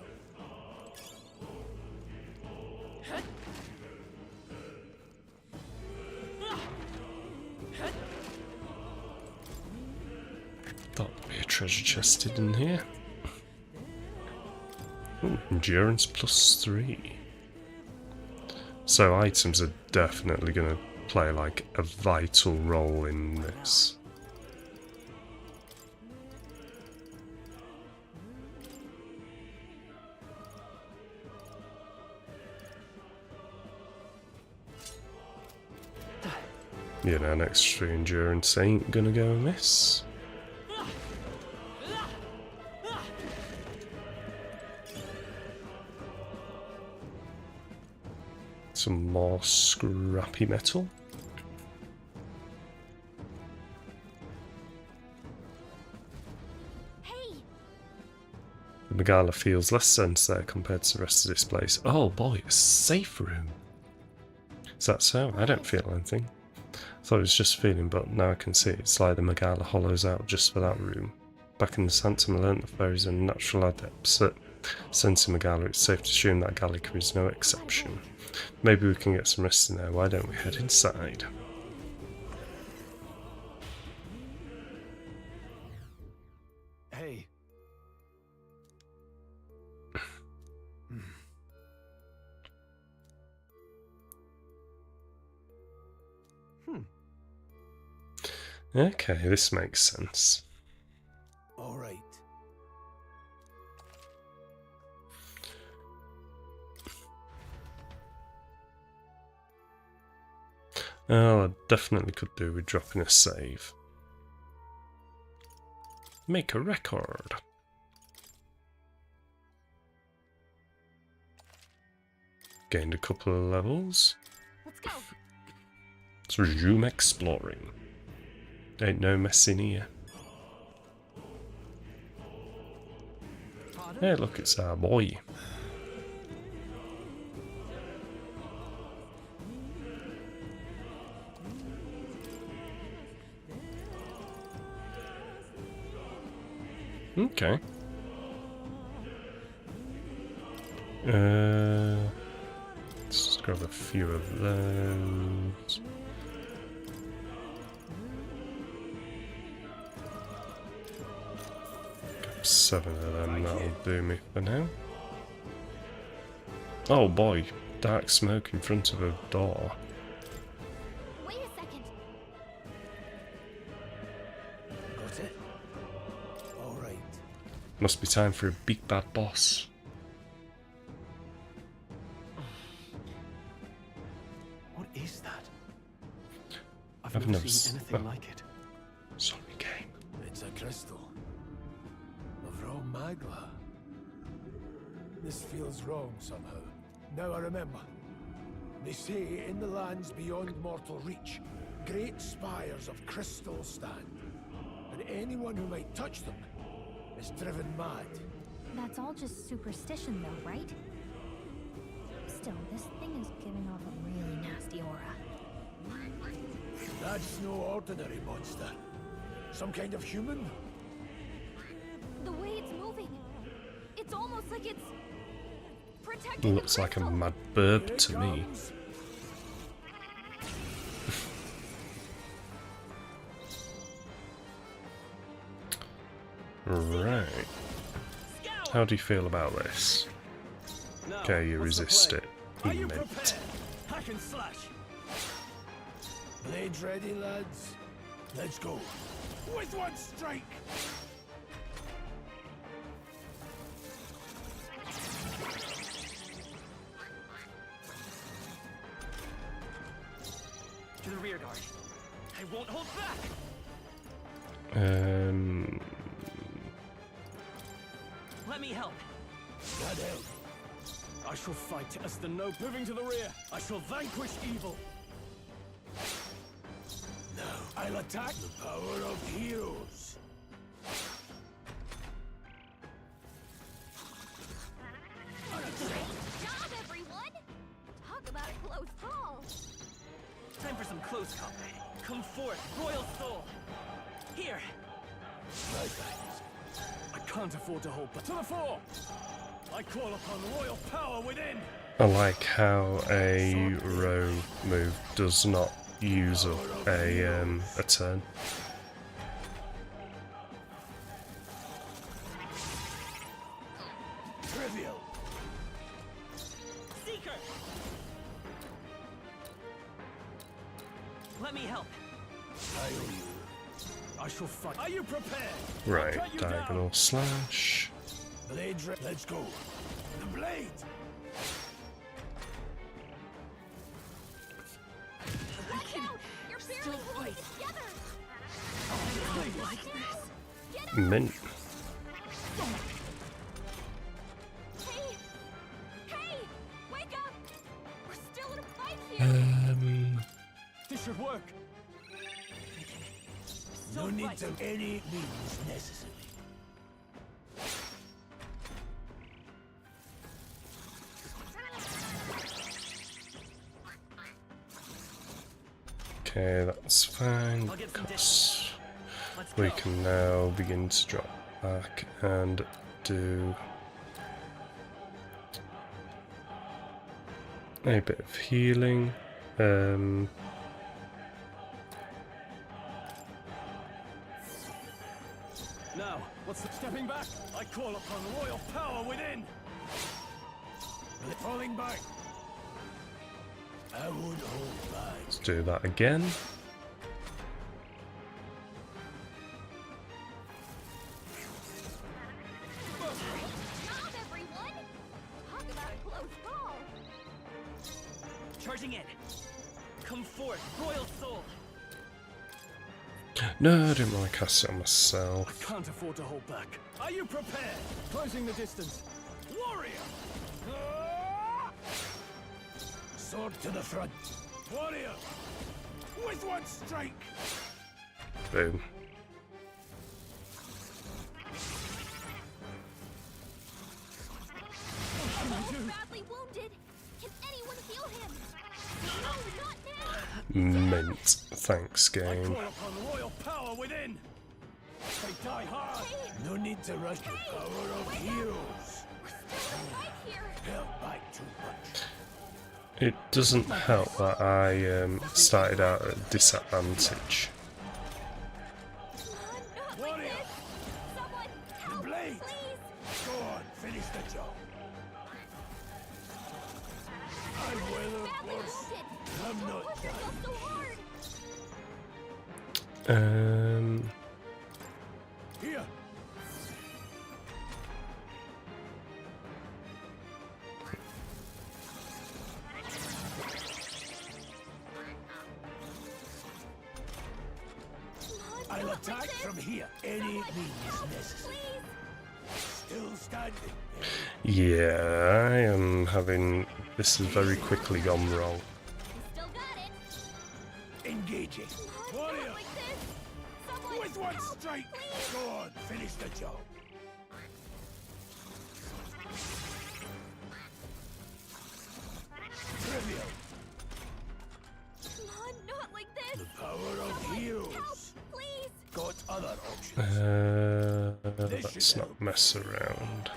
Thought there'd be a treasure chest in here. Ooh, endurance +3. So items are definitely going to play like a vital role in this. You know, an extra endurance ain't gonna go amiss. Some more scrappy metal. Hey, The Megala feels less dense there compared to the rest of this place. Oh boy, a safe room. Is that so? I don't feel anything. I thought it was just feeling, but now I can see it's like the Megala hollows out just for that room. Back in the Sanctum, I learnt the fairies are natural adepts at sensing Megala. It's safe to assume that Gallica is no exception. Maybe we can get some rest in there. Why don't we head inside? Hey. Okay, this makes sense. All right. Oh, I definitely could do with dropping a save. Make a record. Gained a couple of levels. let's go. Let's resume exploring. Ain't no mess in here. Hey, look, it's our boy. Okay. Let's just grab a few of those. Grab 7 of them, that'll do me for now. Oh boy, dark smoke in front of a door. Wait a second. Got it? All right. Must be time for a big bad boss. What is that? I've never seen anything well, like it. Sorry, game. It's a crystal of Rome Magla. This feels wrong somehow. Now I remember. They say in the lands beyond mortal reach, great spires of crystal stand, and anyone who might touch them is driven mad. That's all just superstition, though, right? Still, this thing is giving off a really nasty aura. That's no ordinary monster. Some kind of human? The way it's moving, it's almost like it's protecting Looks the like a crystal. mad burb Here it to me. comes. Right. How do you feel about this? Now, Okay, you what's the resist play? it. Are you Mint. prepared? Hack and slash. Blades ready, lads? Let's go. With one strike! To the rear guard. I won't hold back. Let me help. God help. I shall fight as the noble. Moving to the rear. I shall vanquish evil. Now, I'll attack the power of heroes. Job, everyone! Talk about a close call. Time for some close combat. Come forth, royal soul. Here. My thanks. I can't afford to hold back. To the fore. I call upon royal power within. I like how a row move does not use up a turn. Trivial. Seeker. Let me help. I owe you. I shall fight. Are you prepared? Right, I'll cut you diagonal down. slash. Blade ready. Let's go. The blade! Watch out! You're barely holding it together! Get up! Mint. Hey! Hey! Wake up! We're still in a fight here! This should work. No need to any means necessary. Okay, that's fine because we can now begin to drop back and do a bit of healing. Now, what's the stepping back? I call upon royal power within. Falling back. I won't hold back. Let's do that again. Job, everyone! Talk about a close call! Charging in. Come forth, royal soul. No, I didn't want to cast it on I myself. can't afford to hold back. Are you prepared? Closing the distance. Warrior! Sword to the front. Warrior! With one strike! Boom. Badly wounded! Can anyone heal him? No, not now! Mint. Thanks, I game. call upon royal power within. They die hard. No need to rush the power of heroes. We're still in a fight here! Held back too much. It doesn't help that I started out at a disadvantage. Not like this! Someone help, blade. please! Go on, finish the job. I'm well of Badly course. wounded! I'm Don't not push dying. yourself so hard! Here. Attack from here. Any means necessary. Still standing. Yeah, I am having... This is very quickly gone wrong. Still got it. Engaging. Warrior. Like this. Someone With one help, strike. please. Go on, finish the job. Trivial. Come on, not like this. The power of heroes. Help, please. Got other options. Let's not mess around.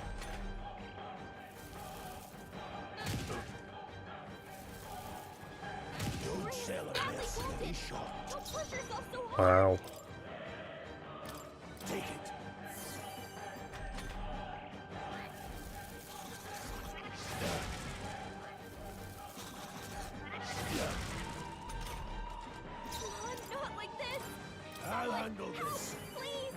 Don't sell a mercenary shot. Don't push yourself so hard. Wow. Take it. Come on, not like this. I'll handle this. Please.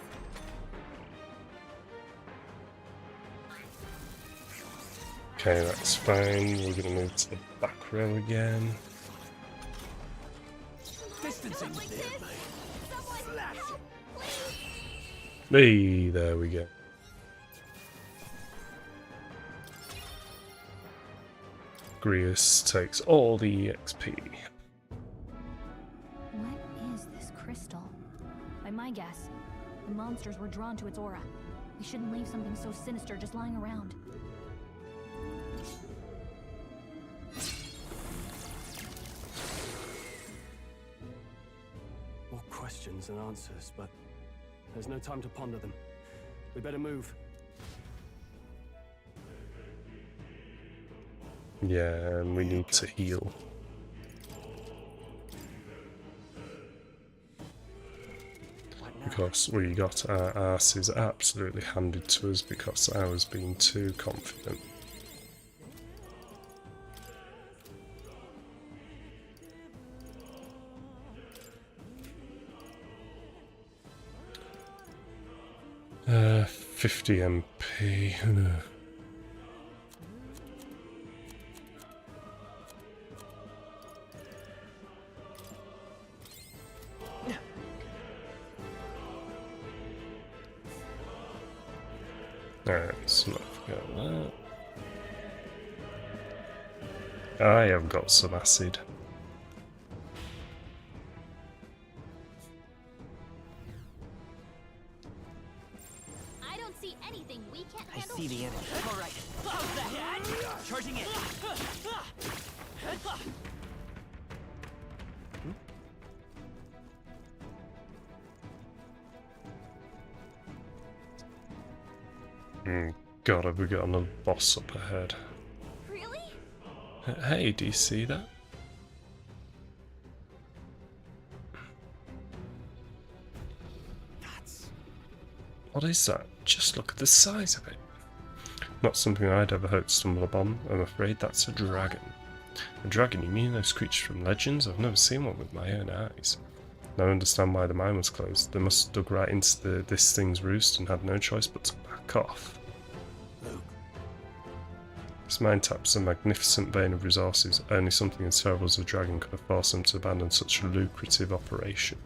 Okay, that's fine. We're gonna move to the back row again. Distancing Not like there, this. mate. Someone help, please. Hey, there we go. Grius takes all the EXP. What is this crystal? By my guess, the monsters were drawn to its aura. We shouldn't leave something so sinister just lying around. More questions than answers, but there's no time to ponder them. We better move. Yeah, and we need to heal. Because we got our asses absolutely handed to us because I was being too confident. Uh, 50 MP. Alright, let's not forget that. I have got some acid. I don't see anything we can't I handle. see the enemy. All right. How's that? Charging in. God, have we got another boss up ahead? Really? Hey, do you see that? What is that? Just look at the size of it. Not something I'd ever hope to stumble upon. I'm afraid that's a dragon. A dragon? You mean those creatures from Legends? I've never seen one with my own eyes. Now I understand why the mine was closed. They must have dug right into this thing's roost and had no choice but to back off. This mine taps a magnificent vein of resources. Only something as terrible as a dragon could have forced them to abandon such a lucrative operation.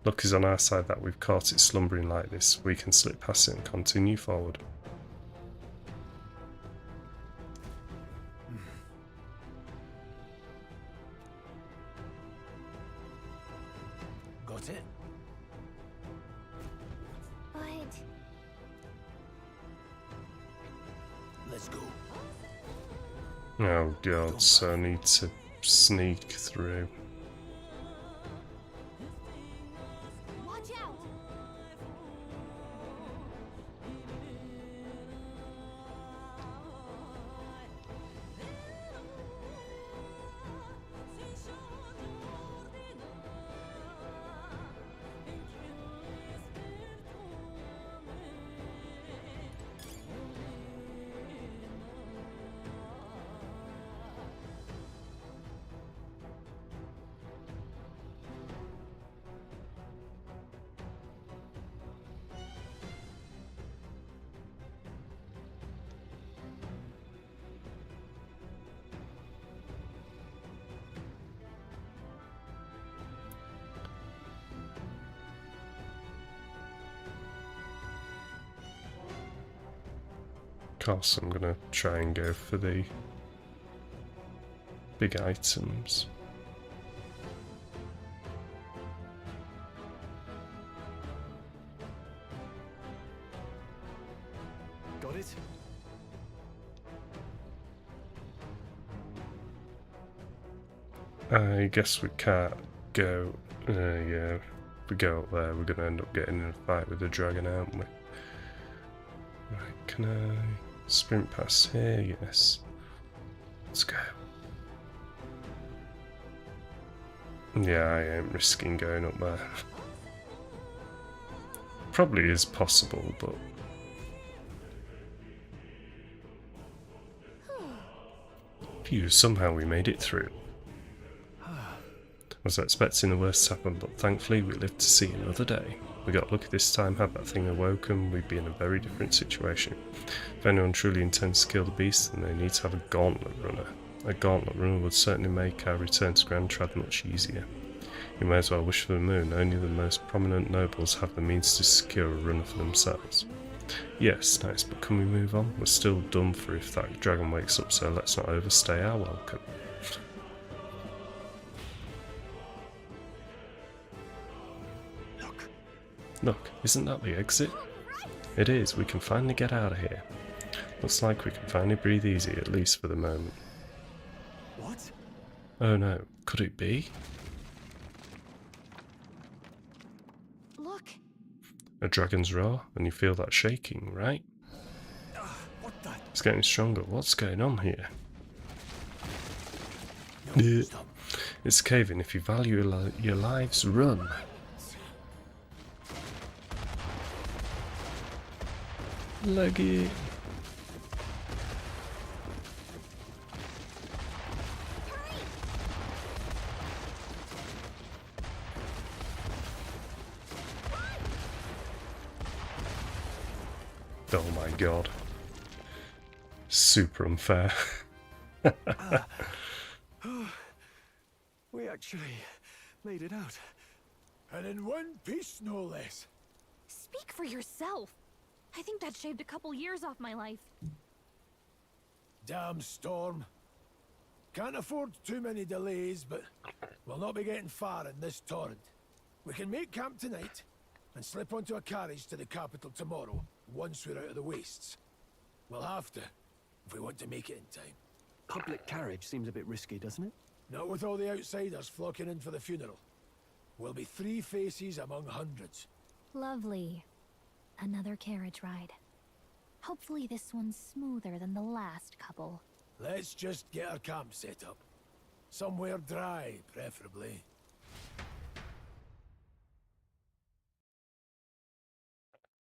Luck is on our side that we've caught it slumbering like this. We can slip past it and continue forward. Got it? But Let's go. Oh god, so I need to sneak through. watch out. course, I'm gonna try and go for the big items. Got it? I guess we can't go. Yeah, if we go up there, we're gonna end up getting in a fight with the dragon, aren't we? Right, can I sprint past here? Yes. Let's go. Yeah, I ain't risking going up there. Probably is possible, but phew, somehow we made it through. I was expecting the worst to happen, but thankfully we lived to see another day. We got lucky this time. Had that thing awoken, we'd be in a very different situation. If anyone truly intends to kill the beast, then they need to have a gauntlet runner. A gauntlet runner would certainly make our return to Grand Trad much easier. You may as well wish for the moon. Only the most prominent nobles have the means to secure a runner for themselves. Yes, nice, but can we move on? We're still done for if that dragon wakes up, so let's not overstay our welcome. Look, isn't that the exit? It is, we can finally get out of here. Looks like we can finally breathe easy, at least for the moment. What? Oh no, could it be? Look! A dragon's roar, and you feel that shaking, right? What the? It's getting stronger. What's going on here? No, stop. It's caving. If you value your lives, run. Leggy. Oh my god. Super unfair. We actually made it out. And in one piece, no less. Speak for yourself. I think that shaved a couple years off my life. Damn storm. Can't afford too many delays, but we'll not be getting far in this torrent. We can make camp tonight and slip onto a carriage to the capital tomorrow, once we're out of the wastes. We'll have to, if we want to make it in time. Public carriage seems a bit risky, doesn't it? Not with all the outsiders flocking in for the funeral. We'll be 3 faces among hundreds. Lovely. Another carriage ride. Hopefully this one's smoother than the last couple. Let's just get our camp set up. Somewhere dry, preferably.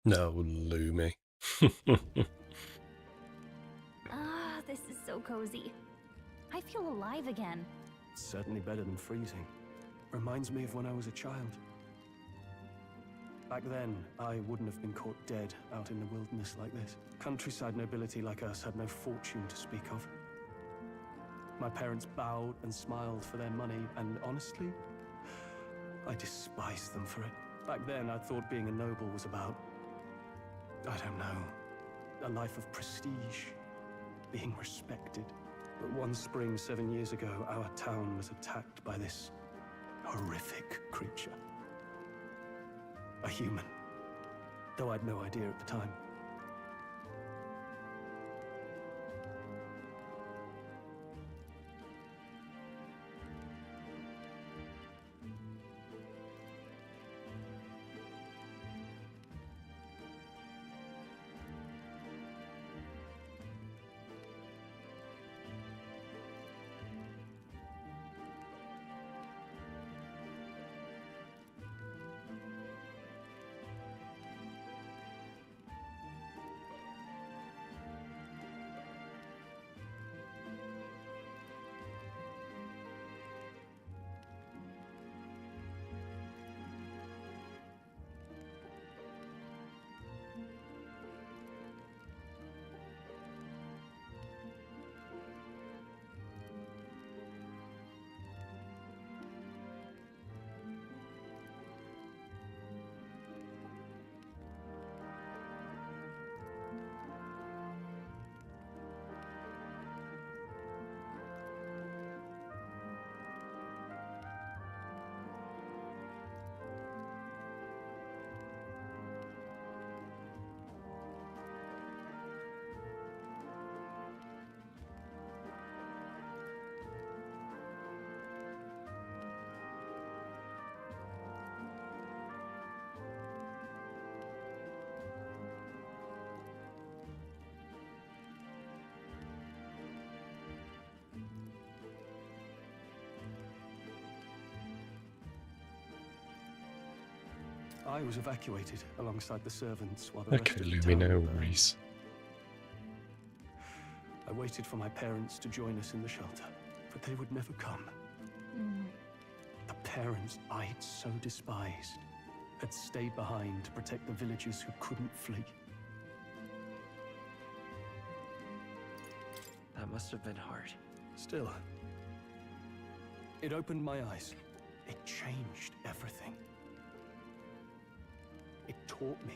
No, Lumi. Ah, this is so cozy. I feel alive again. It's certainly better than freezing. Reminds me of when I was a child. Back then, I wouldn't have been caught dead out in the wilderness like this. Countryside nobility like us had no fortune to speak of. My parents bowed and smiled for their money, and honestly, I despised them for it. Back then, I thought being a noble was about, I don't know, a life of prestige, being respected. But one spring 7 years ago, our town was attacked by this horrific creature. A human, though I'd no idea at the time. I was evacuated alongside the servants while the rest Okay, of the Louis, town no burned. worries. I waited for my parents to join us in the shelter, but they would never come. The parents I'd so despised had stayed behind to protect the villagers who couldn't flee. That must have been hard. Still, it opened my eyes. It changed everything. It taught me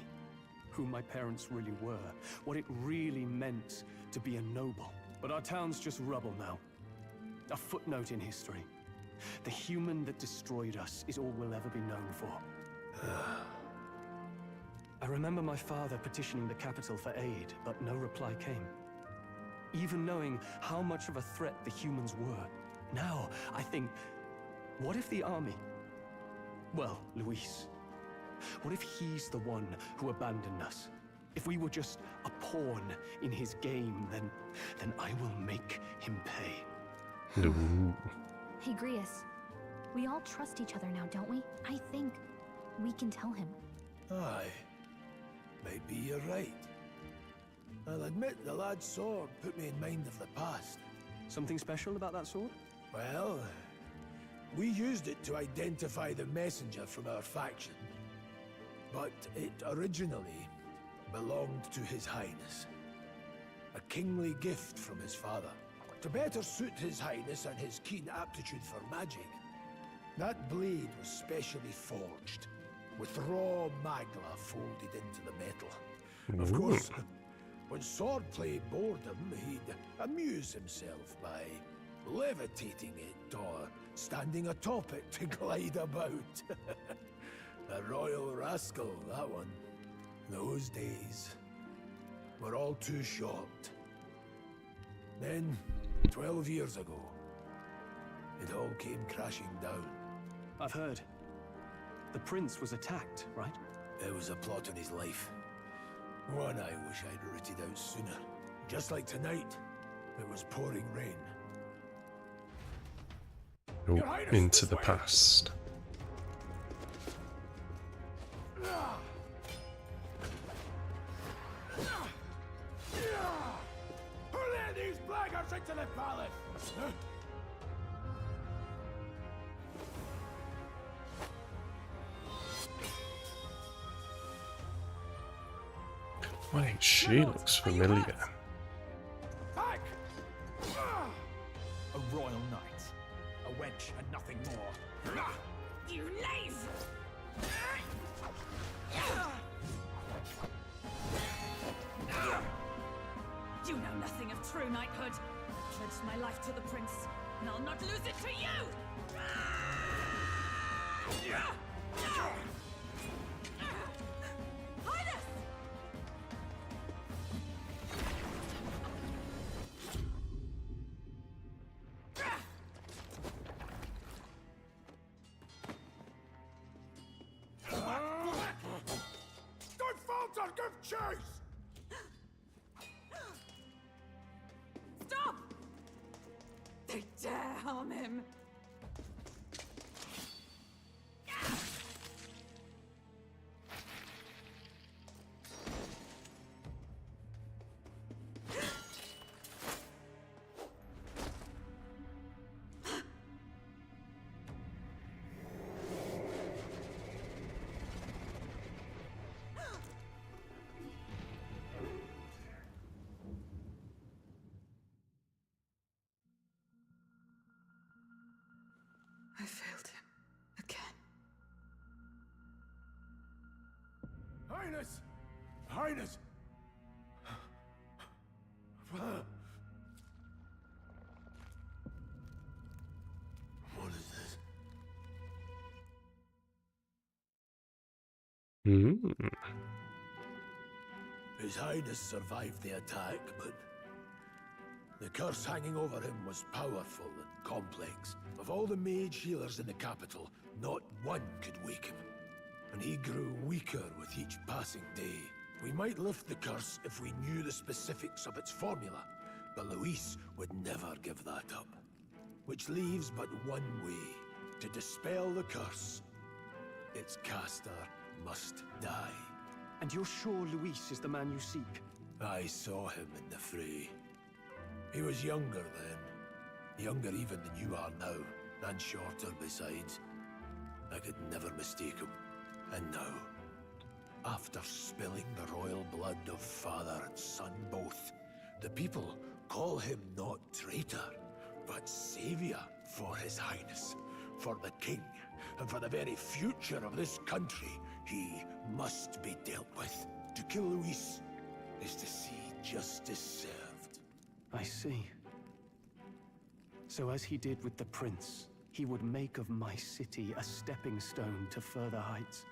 who my parents really were, what it really meant to be a noble. But our town's just rubble now. A footnote in history. The human that destroyed us is all we'll ever be known for. I remember my father petitioning the capital for aid, but no reply came. Even knowing how much of a threat the humans were. Now, I think, what if the army... Well, Luis. What if he's the one who abandoned us? If we were just a pawn in his game, then I will make him pay. Ooh. Hey, Grius. We all trust each other now, don't we? I think we can tell him. Aye. Maybe you're right. I'll admit the lad's sword put me in mind of the past. Something special about that sword? Well, we used it to identify the messenger from our faction. But it originally belonged to His Highness. A kingly gift from his father, to better suit His Highness and his keen aptitude for magic. That blade was specially forged, with raw magla folded into the metal. Of course, when swordplay bored him, he'd amuse himself by levitating it or standing atop it to glide about. A royal rascal, that one. Those days were all too short. Then, 12 years ago, it all came crashing down. I've heard. The prince was attacked, right? There was a plot on his life. One I wish I'd rooted out sooner. Just like tonight, it was pouring rain. Oh, into the past. Who let these blackguards into the palace? Wait, she looks familiar. Back! A royal knight. A wench and nothing more. You knave! You know nothing of true knighthood. I pledged my life to the prince, and I'll not lose it to you! Highness! Don't falter, give chase! Stop! They dare harm him! I failed him. Again. Highness! Highness! What is this? His Highness survived the attack, but the curse hanging over him was powerful and complex. Of all the mage healers in the capital, not one could wake him. And he grew weaker with each passing day. We might lift the curse if we knew the specifics of its formula, but Luis would never give that up. Which leaves but one way to dispel the curse. Its caster must die. And you're sure Luis is the man you seek? I saw him in the fray. He was younger then. Younger even than you are now, and shorter besides. I could never mistake him. And now, after spilling the royal blood of father and son both, the people call him not traitor, but savior for his highness, for the king, and for the very future of this country. He must be dealt with. To kill Luis is to see justice served. I see. So as he did with the prince, he would make of my city a stepping stone to further heights.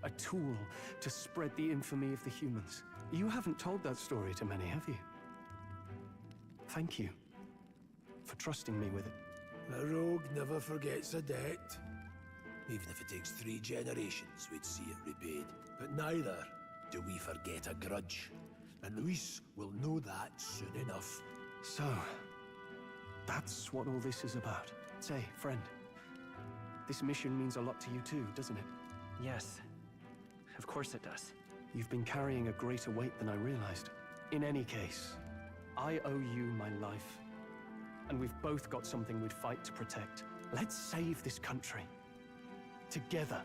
A tool to spread the infamy of the humans. You haven't told that story to many, have you? Thank you for trusting me with it. A rogue never forgets a debt. Even if it takes 3 generations, we'd see it repaid. But neither do we forget a grudge. And Luis will know that soon enough. So, that's what all this is about. Say, friend, this mission means a lot to you too, doesn't it? Yes, of course it does. You've been carrying a greater weight than I realized. In any case, I owe you my life. And we've both got something we'd fight to protect. Let's save this country. Together.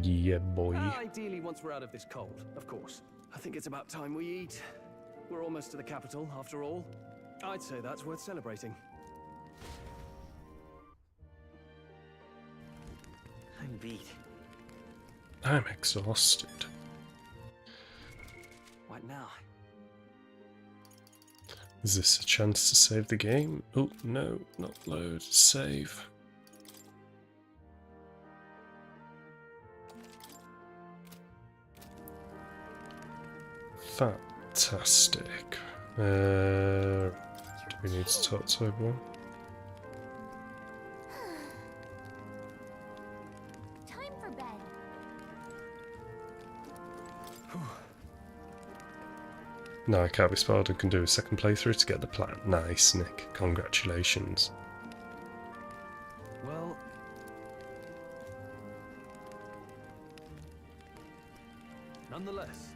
Yeah, boy. Ideally, once we're out of this cold, of course. I think it's about time we eat. We're almost to the capital, after all. I'd say that's worth celebrating. I'm beat. I'm exhausted. What now? Is this a chance to save the game? Oh, no, not load. Save. Fantastic. Do we need to talk to everyone? Time for bed. No, I can't be spoiled. I can do a second playthrough to get the plat. Nice, Nick. Congratulations. Well, nonetheless.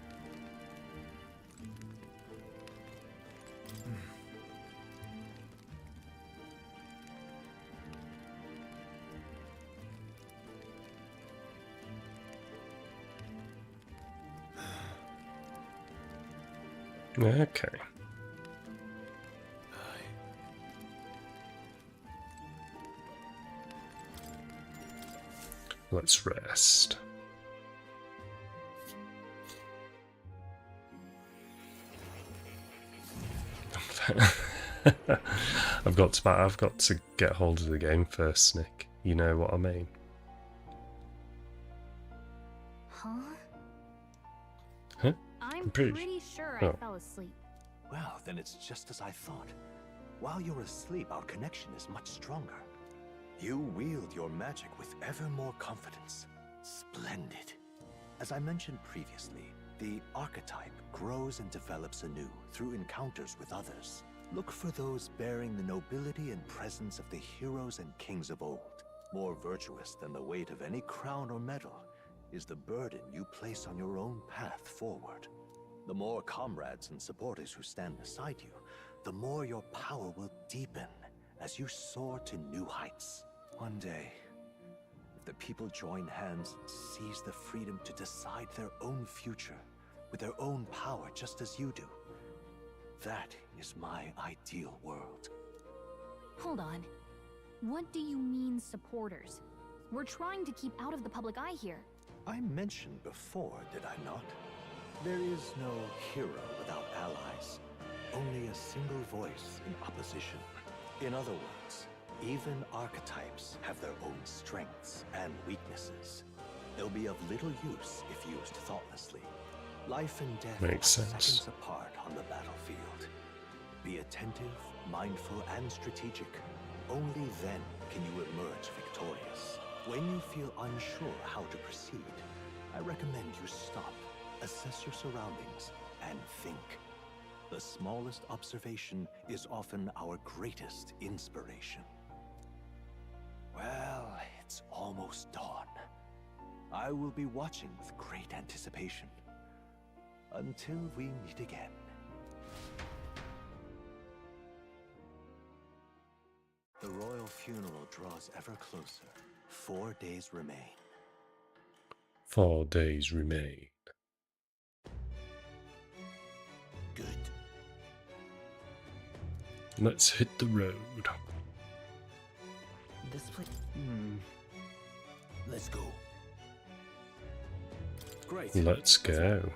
Okay. Let's rest. I've got to get hold of the game first, Nick. You know what I mean? Huh? Huh? I'm pretty pretty sure oh. I fell asleep. Well, then it's just as I thought. While you're asleep, our connection is much stronger. You wield your magic with ever more confidence. Splendid. As I mentioned previously, the archetype grows and develops anew through encounters with others. Look for those bearing the nobility and presence of the heroes and kings of old. More virtuous than the weight of any crown or medal is the burden you place on your own path forward. The more comrades and supporters who stand beside you, the more your power will deepen as you soar to new heights. One day, if the people join hands and seize the freedom to decide their own future with their own power just as you do, that is my ideal world. Hold on. What do you mean, supporters? We're trying to keep out of the public eye here. I mentioned before, did I not? There is no hero without allies. Only a single voice in opposition. In other words, even archetypes have their own strengths and weaknesses. They'll be of little use if used thoughtlessly. Life and death Makes are sense. seconds apart on the battlefield. Be attentive, mindful, and strategic. Only then can you emerge victorious. When you feel unsure how to proceed, I recommend you stop, assess your surroundings, and think. The smallest observation is often our greatest inspiration. Well, it's almost dawn. I will be watching with great anticipation. Until we meet again. The royal funeral draws ever closer. 4 days remain. 4 days remain. Good. Let's hit the road. This place. Let's go. Great. Let's go.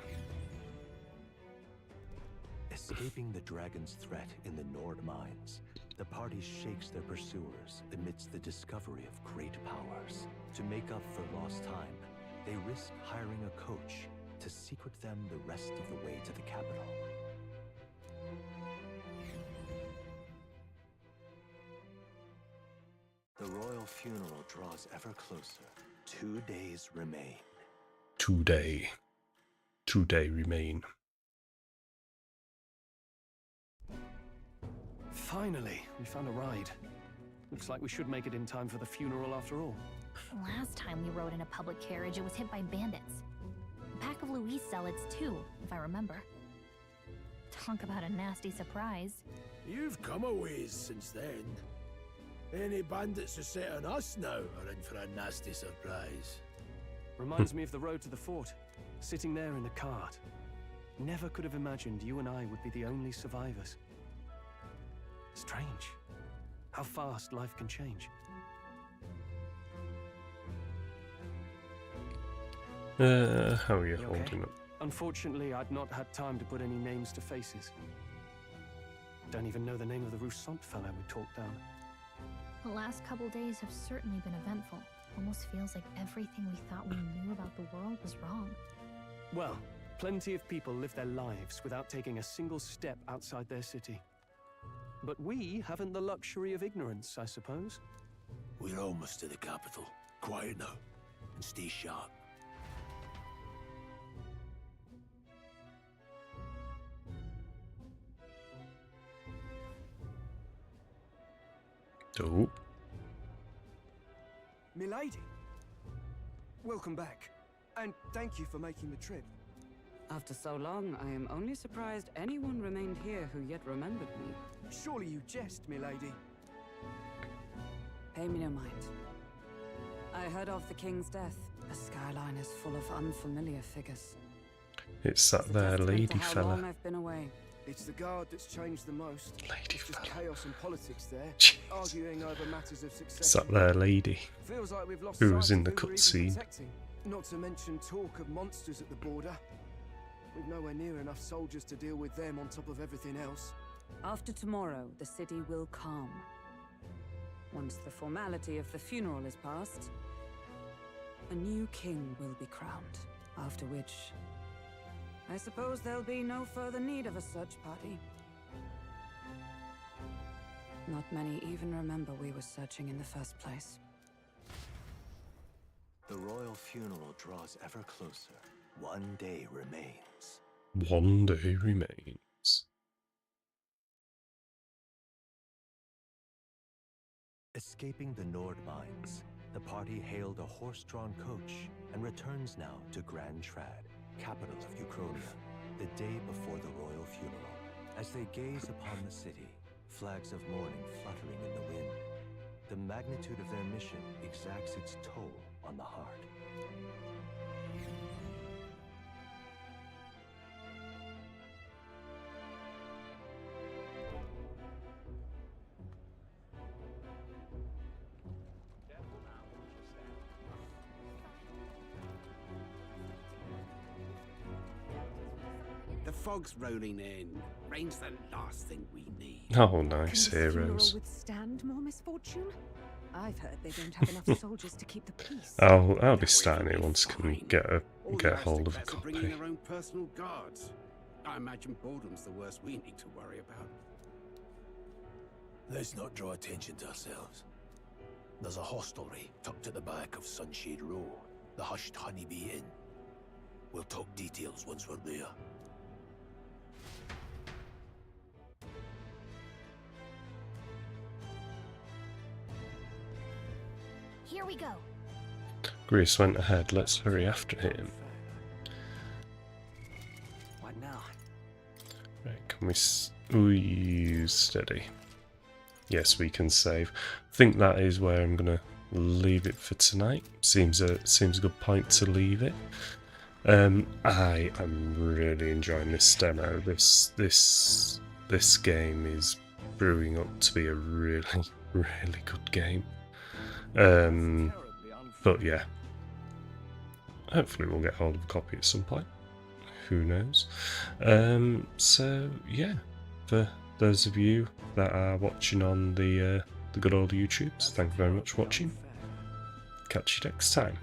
Escaping the dragon's threat in the Nord mines, the party shakes their pursuers amidst the discovery of great powers. To make up for lost time, they risk hiring a coach to secret them the rest of the way to the capital. The royal funeral draws ever closer. 2 days remain. 2 day remain. Finally, we found a ride. Looks like we should make it in time for the funeral after all. Last time we rode in a public carriage, it was hit by bandits. A pack of Louise zealots, too, if I remember. Talk about a nasty surprise. You've come a ways since then. Any bandits who set on us now are in for a nasty surprise. Reminds me of the road to the fort, sitting there in the cart. Never could have imagined you and I would be the only survivors. Strange. How fast life can change. How are you You holding okay? up? Unfortunately, I'd not had time to put any names to faces. Don't even know the name of the Roussaint fellow we talked down. The last couple days have certainly been eventful. Almost feels like everything we thought we knew about the world was wrong. Well, plenty of people live their lives without taking a single step outside their city. But we haven't the luxury of ignorance, I suppose. We're almost to the capital. Quiet now, and stay sharp. Oh, Milady, welcome back, and thank you for making the trip. After so long, I am only surprised anyone remained here who yet remembered me. Surely you jest, milady. Pay me no mind. I heard of the king's death. The skyline is full of unfamiliar figures. it's that there Testament lady to how long fella. I've been away. It's the guard that's changed the most. Lady It's just fella. chaos and politics there, Jeez. arguing over matters of succession. It's that there lady. Feels like we've lost Who sight was in of the who we're even cutscene. protecting. Not to mention talk of monsters at the border. We've nowhere near enough soldiers to deal with them on top of everything else. After tomorrow, the city will calm. Once the formality of the funeral is past, a new king will be crowned. After which, I suppose there'll be no further need of a search party. Not many even remember we were searching in the first place. The royal funeral draws ever closer. 1 day remains. 1 day remains. Escaping the Nord mines, the party hailed a horse-drawn coach and returns now to Grand Trad, capital of Ukronia, the day before the royal funeral. As they gaze upon the city, flags of mourning fluttering in the wind, the magnitude of their mission exacts its toll on the heart. The fog's rolling in. Rain's the last thing we need. Oh, nice Can the funeral heroes. withstand more misfortune? I've heard they don't have enough soldiers to keep the peace. I'll be starting it once I can get a hold of a aristocrats are bringing copy. their own personal guards. I imagine boredom's the worst we need to worry about. Let's not draw attention to ourselves. There's a hostelry tucked at the back of Sunshade Row, the Hushed Honeybee Inn. We'll talk details once we're there. Here we go. Grease went ahead, let's hurry after him. What now? Right, can we use steady? Yes, we can save. I think that is where I'm gonna leave it for tonight. Seems a good point to leave it. I am really enjoying this demo. This game is brewing up to be a really good game. But yeah, hopefully we'll get hold of a copy at some point. Who knows? So yeah, for those of you that are watching on the good old YouTubes, thank you very much for watching. Catch you next time.